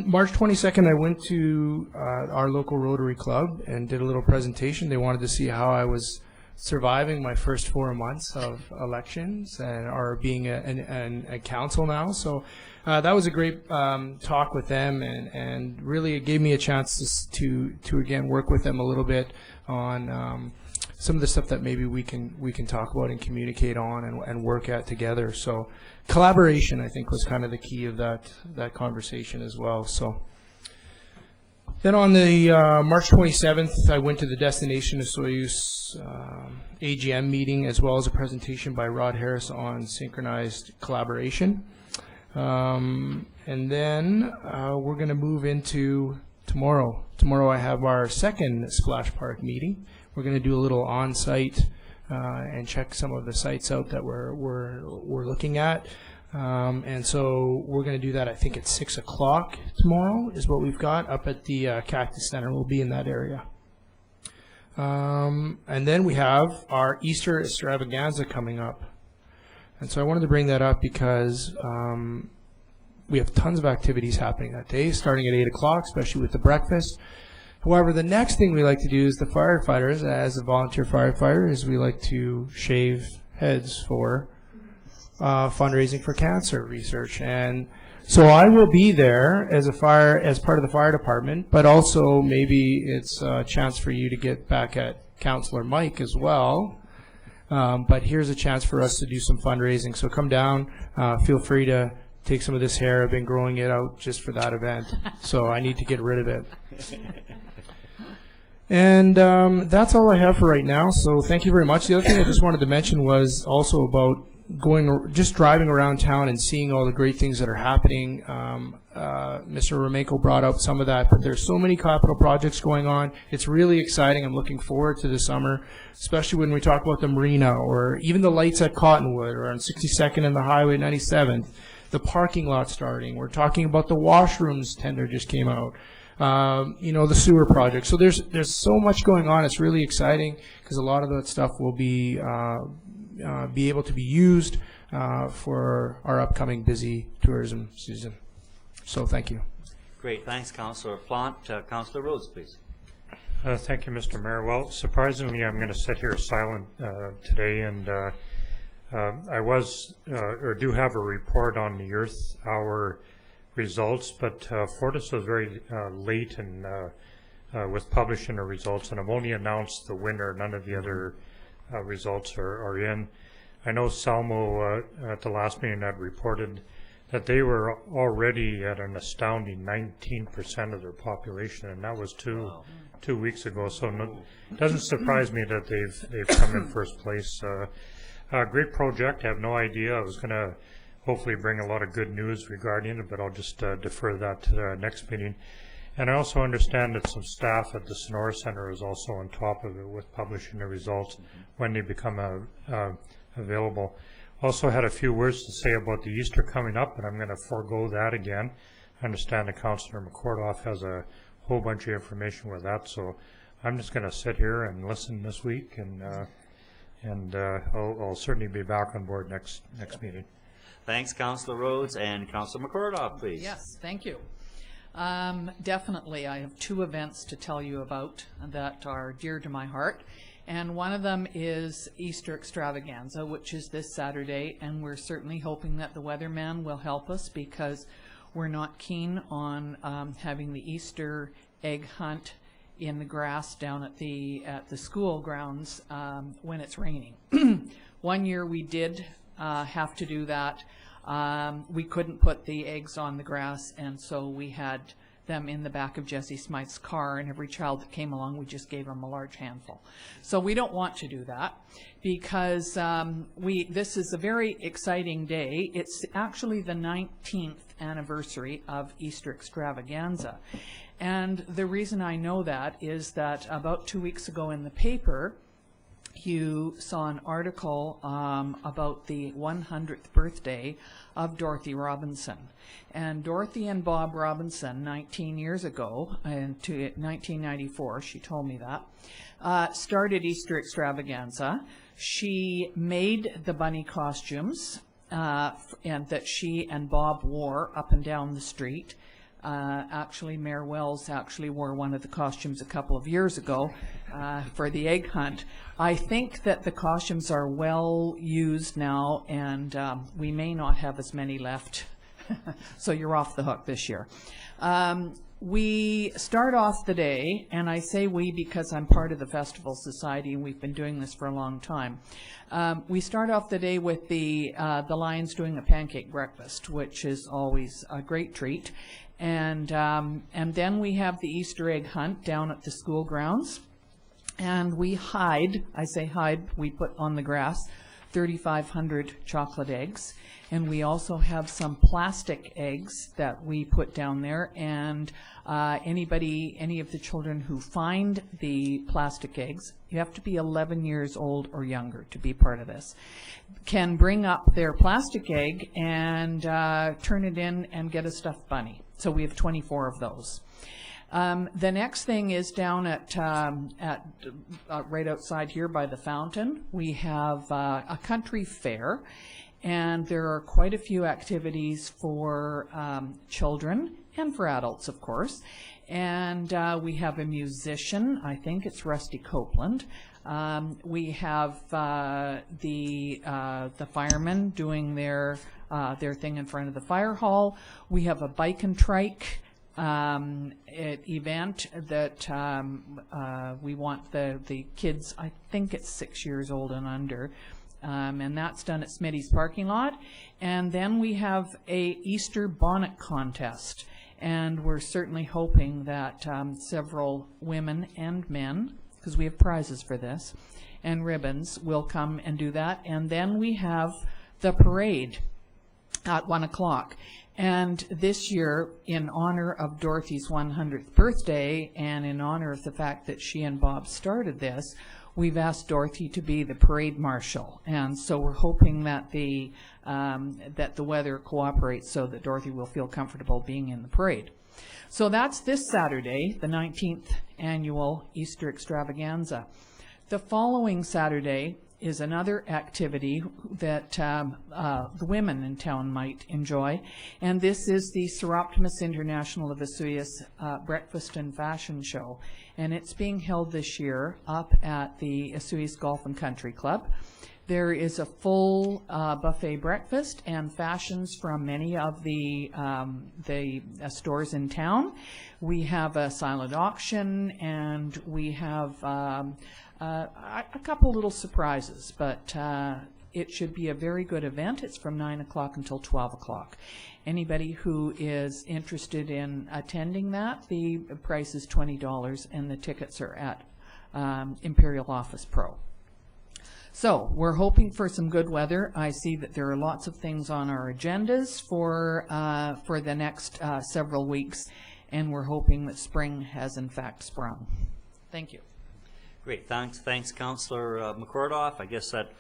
March 22nd, I went to our local Rotary Club and did a little presentation. They wanted to see how I was surviving my first 4 months of elections and are being a council now. So that was a great talk with them, and really it gave me a chance to again work with them a little bit on some of the stuff that maybe we can talk about and communicate on and work at together. So collaboration, I think, was kind of the key of that conversation as well. So then on the March 27th, I went to the Destination Osoyoos AGM meeting, as well as a presentation by Rod Harris on synchronized collaboration. And then we're going to move into tomorrow. Tomorrow I have our second Splash Park meeting. We're going to do a little on-site and check some of the sites out that we're looking at. And so we're going to do that, I think, at 6 o'clock tomorrow is what we've got up at the Cactus Center. We'll be in that area. And then we have our Easter extravaganza coming up. And so I wanted to bring that up because we have tons of activities happening that day, starting at 8 o'clock, especially with the breakfast. However, the next thing we like to do is the firefighters, as a volunteer firefighter, is we like to shave heads for fundraising for cancer research. And so I will be there as part of the fire department, but also maybe it's a chance for you to get back at Councillor Mike as well. But here's a chance for us to do some fundraising. So come down, feel free to take some of this hair. I've been growing it out just for that event, so I need to get rid of it. And that's all I have for right now, so thank you very much. The other thing I just wanted to mention was also about just driving around town and seeing all the great things that are happening. Mr. Romenko brought up some of that, but there's so many capital projects going on. It's really exciting. I'm looking forward to the summer, especially when we talk about the marina or even the lights at Cottonwood or on 62nd and the highway 97th, the parking lot starting. We're talking about the washrooms tender just came out. The sewer project. So there's so much going on. It's really exciting because a lot of that stuff will be able to be used for our upcoming busy tourism season. So thank you. Great. Thanks, Councillor Plante. Councillor Rhodes, please. Thank you, Mr. Mayor. Well, surprisingly, I'm going to sit here silent today, and I was, or do have a report on the Earth Hour results, but Fortis was very late in, with publishing the results, and I've only announced the winner. None of the other results are in. I know Salmo at the last meeting had reported that they were already at an astounding 19% of their population, and that was two weeks ago. So it doesn't surprise me that they've come in first place. Great project. I have no idea. I was going to hopefully bring a lot of good news regarding it, but I'll just defer that to the next meeting. And I also understand that some staff at the Sonora Center is also on top of it with publishing the results when they become available. Also had a few words to say about the Easter coming up, but I'm going to forego that again. I understand that Councillor McCordoff has a whole bunch of information with that, so I'm just going to sit here and listen this week, and I'll certainly be back on board next meeting. Thanks, Councillor Rhodes, and Councillor McCordoff, please. Yes, thank you. Definitely, I have two events to tell you about that are dear to my heart. And one of them is Easter Extravaganza, which is this Saturday, and we're certainly hoping that the weatherman will help us, because we're not keen on having the Easter egg hunt in the grass down at the school grounds when it's raining. One year we did have to do that. We couldn't put the eggs on the grass, and so we had them in the back of Jesse Smythe's car, and every child that came along, we just gave them a large handful. So we don't want to do that, because this is a very exciting day. It's actually the 19th anniversary of Easter Extravaganza. And the reason I know that is that about 2 weeks ago in the paper, you saw an article about the 100th birthday of Dorothy Robinson. And Dorothy and Bob Robinson, 19 years ago, in 1994, she told me that, started Easter Extravaganza. She made the bunny costumes and that she and Bob wore up and down the street. Actually, Mayor Wells actually wore one of the costumes a couple of years ago for the egg hunt. I think that the costumes are well used now, and we may not have as many left, so you're off the hook this year. We start off the day, and I say we because I'm part of the Festival Society, and we've been doing this for a long time. We start off the day with the Lions doing a pancake breakfast, which is always a great treat. And then we have the Easter egg hunt down at the school grounds. And we hide, I say hide, we put on the grass 3,500 chocolate eggs. And we also have some plastic eggs that we put down there. And any of the children who find the plastic eggs, you have to be 11 years old or younger to be part of this, can bring up their plastic egg and turn it in and get a stuffed bunny. So we have 24 of those. The next thing is down at right outside here by the fountain. We have a country fair, and there are quite a few activities for children and for adults, of course. And we have a musician. I think it's Rusty Copeland. We have the firemen doing their thing in front of the fire hall. We have a bike and trike event that we want the kids, I think it's 6 years old and under, and that's done at Smitty's parking lot. And then we have a Easter bonnet contest, and we're certainly hoping that several women and men, because we have prizes for this, and ribbons, will come and do that. And then we have the parade at 1 o'clock. And this year, in honor of Dorothy's 100th birthday, and in honor of the fact that she and Bob started this, we've asked Dorothy to be the parade marshal. And so we're hoping that the weather cooperates so that Dorothy will feel comfortable being in the parade. So that's this Saturday, the 19th annual Easter Extravaganza. The following Saturday is another activity that the women in town might enjoy, and this is the Seroptimus International of Osoyoos Breakfast and Fashion Show, and it's being held this year up at the Osoyoos Golf and Country Club. There is a full buffet breakfast and fashions from many of the stores in town. We have a silent auction, and we have a couple little surprises, but it should be a very good event. It's from 9 o'clock until 12 o'clock. Anybody who is interested in attending that, the price is $20, and the tickets are at Imperial Office Pro. So we're hoping for some good weather. I see that there are lots of things on our agendas for the next several weeks, and we're hoping that spring has in fact sprung. Thank you. Great, thanks, Councillor McCordoff. I guess that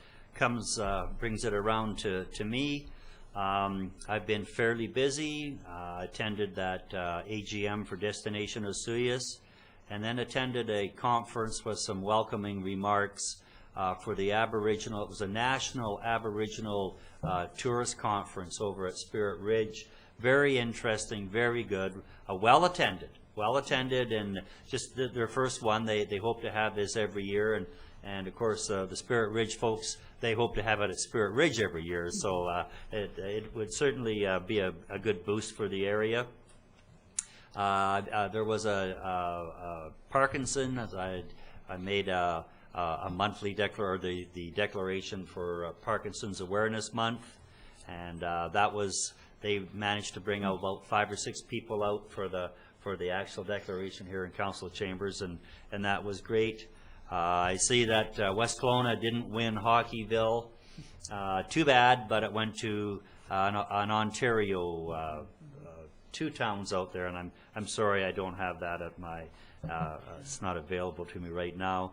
brings it around to me. I've been fairly busy. Attended that AGM for Destination Osoyoos, and then attended a conference with some welcoming remarks for the Aboriginal. It was a national Aboriginal tourist conference over at Spirit Ridge. Very interesting, very good, well attended, and just their first one. They hope to have this every year, and of course the Spirit Ridge folks, they hope to have it at Spirit Ridge every year. So it would certainly be a good boost for the area. There was a Parkinson. I made a monthly the declaration for Parkinson's Awareness Month, and they managed to bring out about 5 or 6 people out for the actual declaration here in Council Chambers, and that was great. I see that West Kelowna didn't win Hockeyville. Too bad, but it went to an Ontario, 2 towns out there, and I'm sorry I don't have that at my. It's not available to me right now.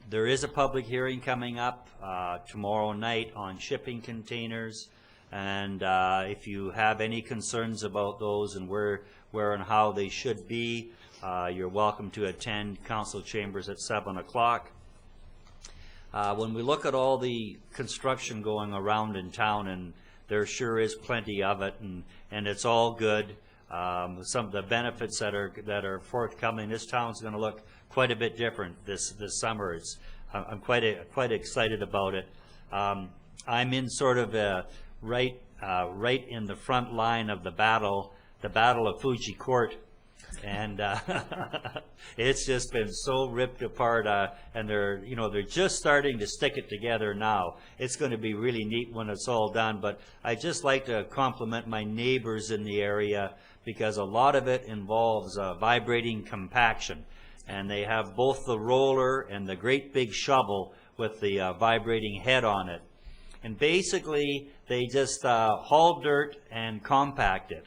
There is a public hearing coming up tomorrow night on shipping containers, and if you have any concerns about those and where and how they should be, you're welcome to attend Council Chambers at 7 o'clock. When we look at all the construction going around in town, and there sure is plenty of it, and it's all good. Some of the benefits that are forthcoming, this town's going to look quite a bit different this summer. I'm quite excited about it. I'm in sort of right in the front line of the battle of Fuji Court, and it's just been so ripped apart, and they're just starting to stick it together now. It's going to be really neat when it's all done, but I just like to compliment my neighbors in the area, because a lot of it involves vibrating compaction, and they have both the roller and the great big shovel with the vibrating head on it, and basically they just haul dirt and compact it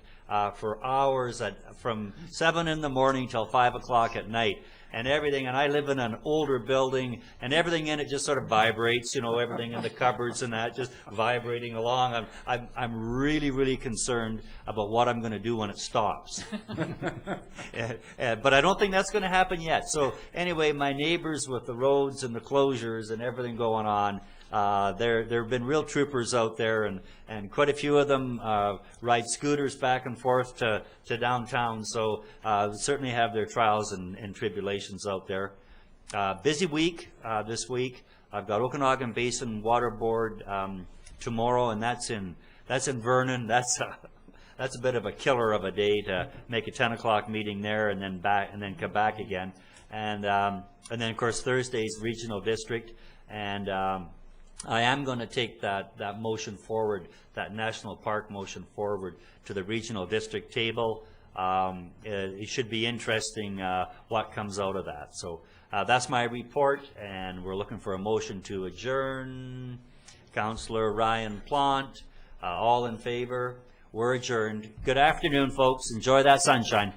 for hours from 7 in the morning till 5 o'clock at night, and everything. And I live in an older building, and everything in it just sort of vibrates, everything in the cupboards and that just vibrating along. I'm really concerned about what I'm going to do when it stops. But I don't think that's going to happen yet. So anyway, my neighbors with the roads and the closures and everything going on, there have been real troopers out there, and quite a few of them ride scooters back and forth to downtown, so certainly have their trials and tribulations out there. Busy week this week. I've got Okanagan Basin Water Board tomorrow, and that's in Vernon. That's a bit of a killer of a day to make a 10 o'clock meeting there and then come back again, and then of course Thursday's Regional District, and I am going to take that motion forward, that national park motion forward to the Regional District table. It should be interesting what comes out of that. So that's my report, and we're looking for a motion to adjourn. Councillor Ryan Plant, all in favor? We're adjourned. Good afternoon, folks. Enjoy that sunshine.